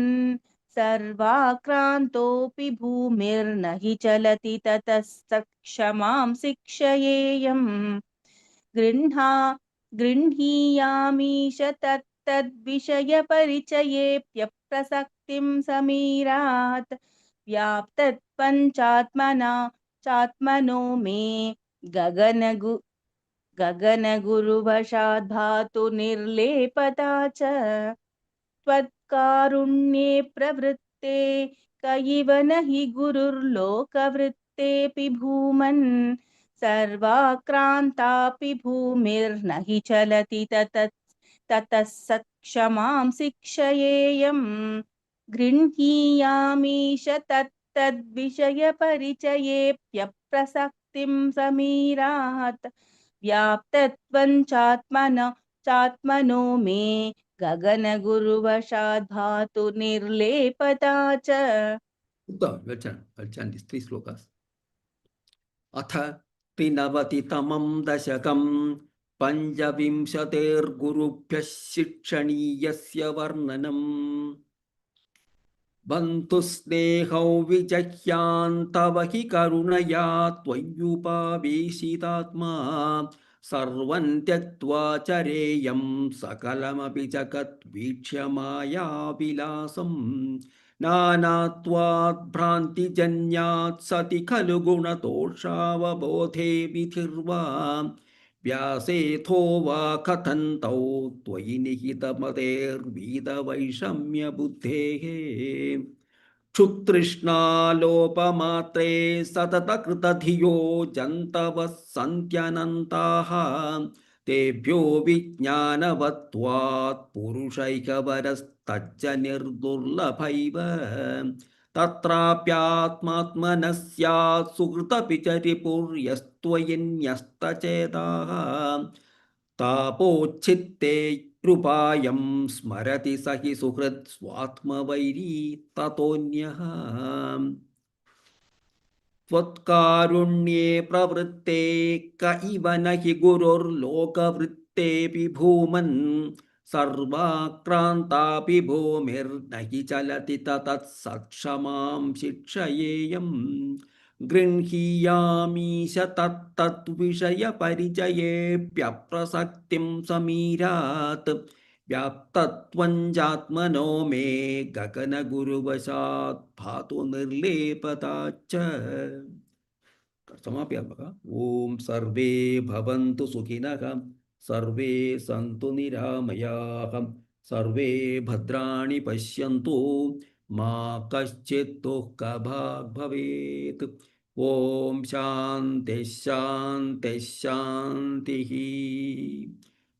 सर्वाक्रान्तोऽपि भूमिर्न हि चलति ततस्तत्क्षमां शिक्षयेयम् गृह्णीयामीश तत्तद्विषयपरिचयेऽप्यप्रसक्तिं समीरात् चात्मनो मे गगनगुरुवशाद् भातु निर्लेपता च त्वत्कारुण्ये प्रवृत्ते कयिव न हि गुरुर्लोकवृत्तेऽपि भूमन् सर्वाक्रान्तापि भूमिर्न हि चलति ततः सत्क्षमां शिक्षयेयम् गृह्णीयामीश तत्तद्विषयपरिचयेऽप्यप्रसक्तिं समीरात् चात्मनो मे गगनगुरुवशाद् भातु निर्लेपता च उत्तम वचन वचन these three slokas अथ त्रिनवतितमं दशकं पञ्चविंशतेर्गुरुभ्यः शिक्षणीयस्य वर्णनम् बन्धुस्नेहौ विजह्यान्तव हि करुणया त्वय्युपवेशितात्मा सर्वं त्यक्त्वा चरेयं सकलमपि जगत् वीक्ष्य मायाविलासम् नानात्वात् भ्रान्तिजन्यात् सति खलु गुणदोषावबोधे विधिर्वा व्यासेथो वा कथन्तौ त्वयि निहितमतेर्वीतवैषम्यबुद्धेः क्षुतृष्णालोपमात्रे सततकृतधियो जन्तवः सन्त्यनन्ताः तेभ्यो विज्ञानवत्वात् पुरुषैकवरस्तच्च निर्दुर्लभैव तत्राप्यात्मात्मनः स्यात् सुहृदपि च रिपुर्यस्त्वयिन्यस्तचेताः तापोच्छित्ते रूपायं स्मरति स हि सुहृत् स्वात्मवैरी ततोऽन्यः त्वत्कारुण्ये प्रवृत्ते क इव न हि गुरुर्लोकवृत्तेऽपि भूमन् सर्वाक्रान्तापि भूमिर्न हि चलति तत्सत्क्षमां शिक्षयेयम् गृह्णीयामीश तत्तद्विषयपरिचयेऽप्यप्रसक्तिं समीरात् व्याप्तत्वञ्जात्मनो मे गगनगुरुवशात् भातु निर्लेपताच्च समाप्यामः। ॐ सर्वे भवन्तु सुखिनः सर्वे सन्तु निरामयाः सर्वे भद्राणि पश्यन्तु मा कश्चित् दुःखभाग् भवेत्। ॐ शान्तिः शान्तिः शान्तिः।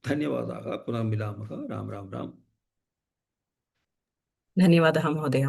धन्यवादाः। पुनः मिलामः। राम राम राम। धन्यवादः महोदय।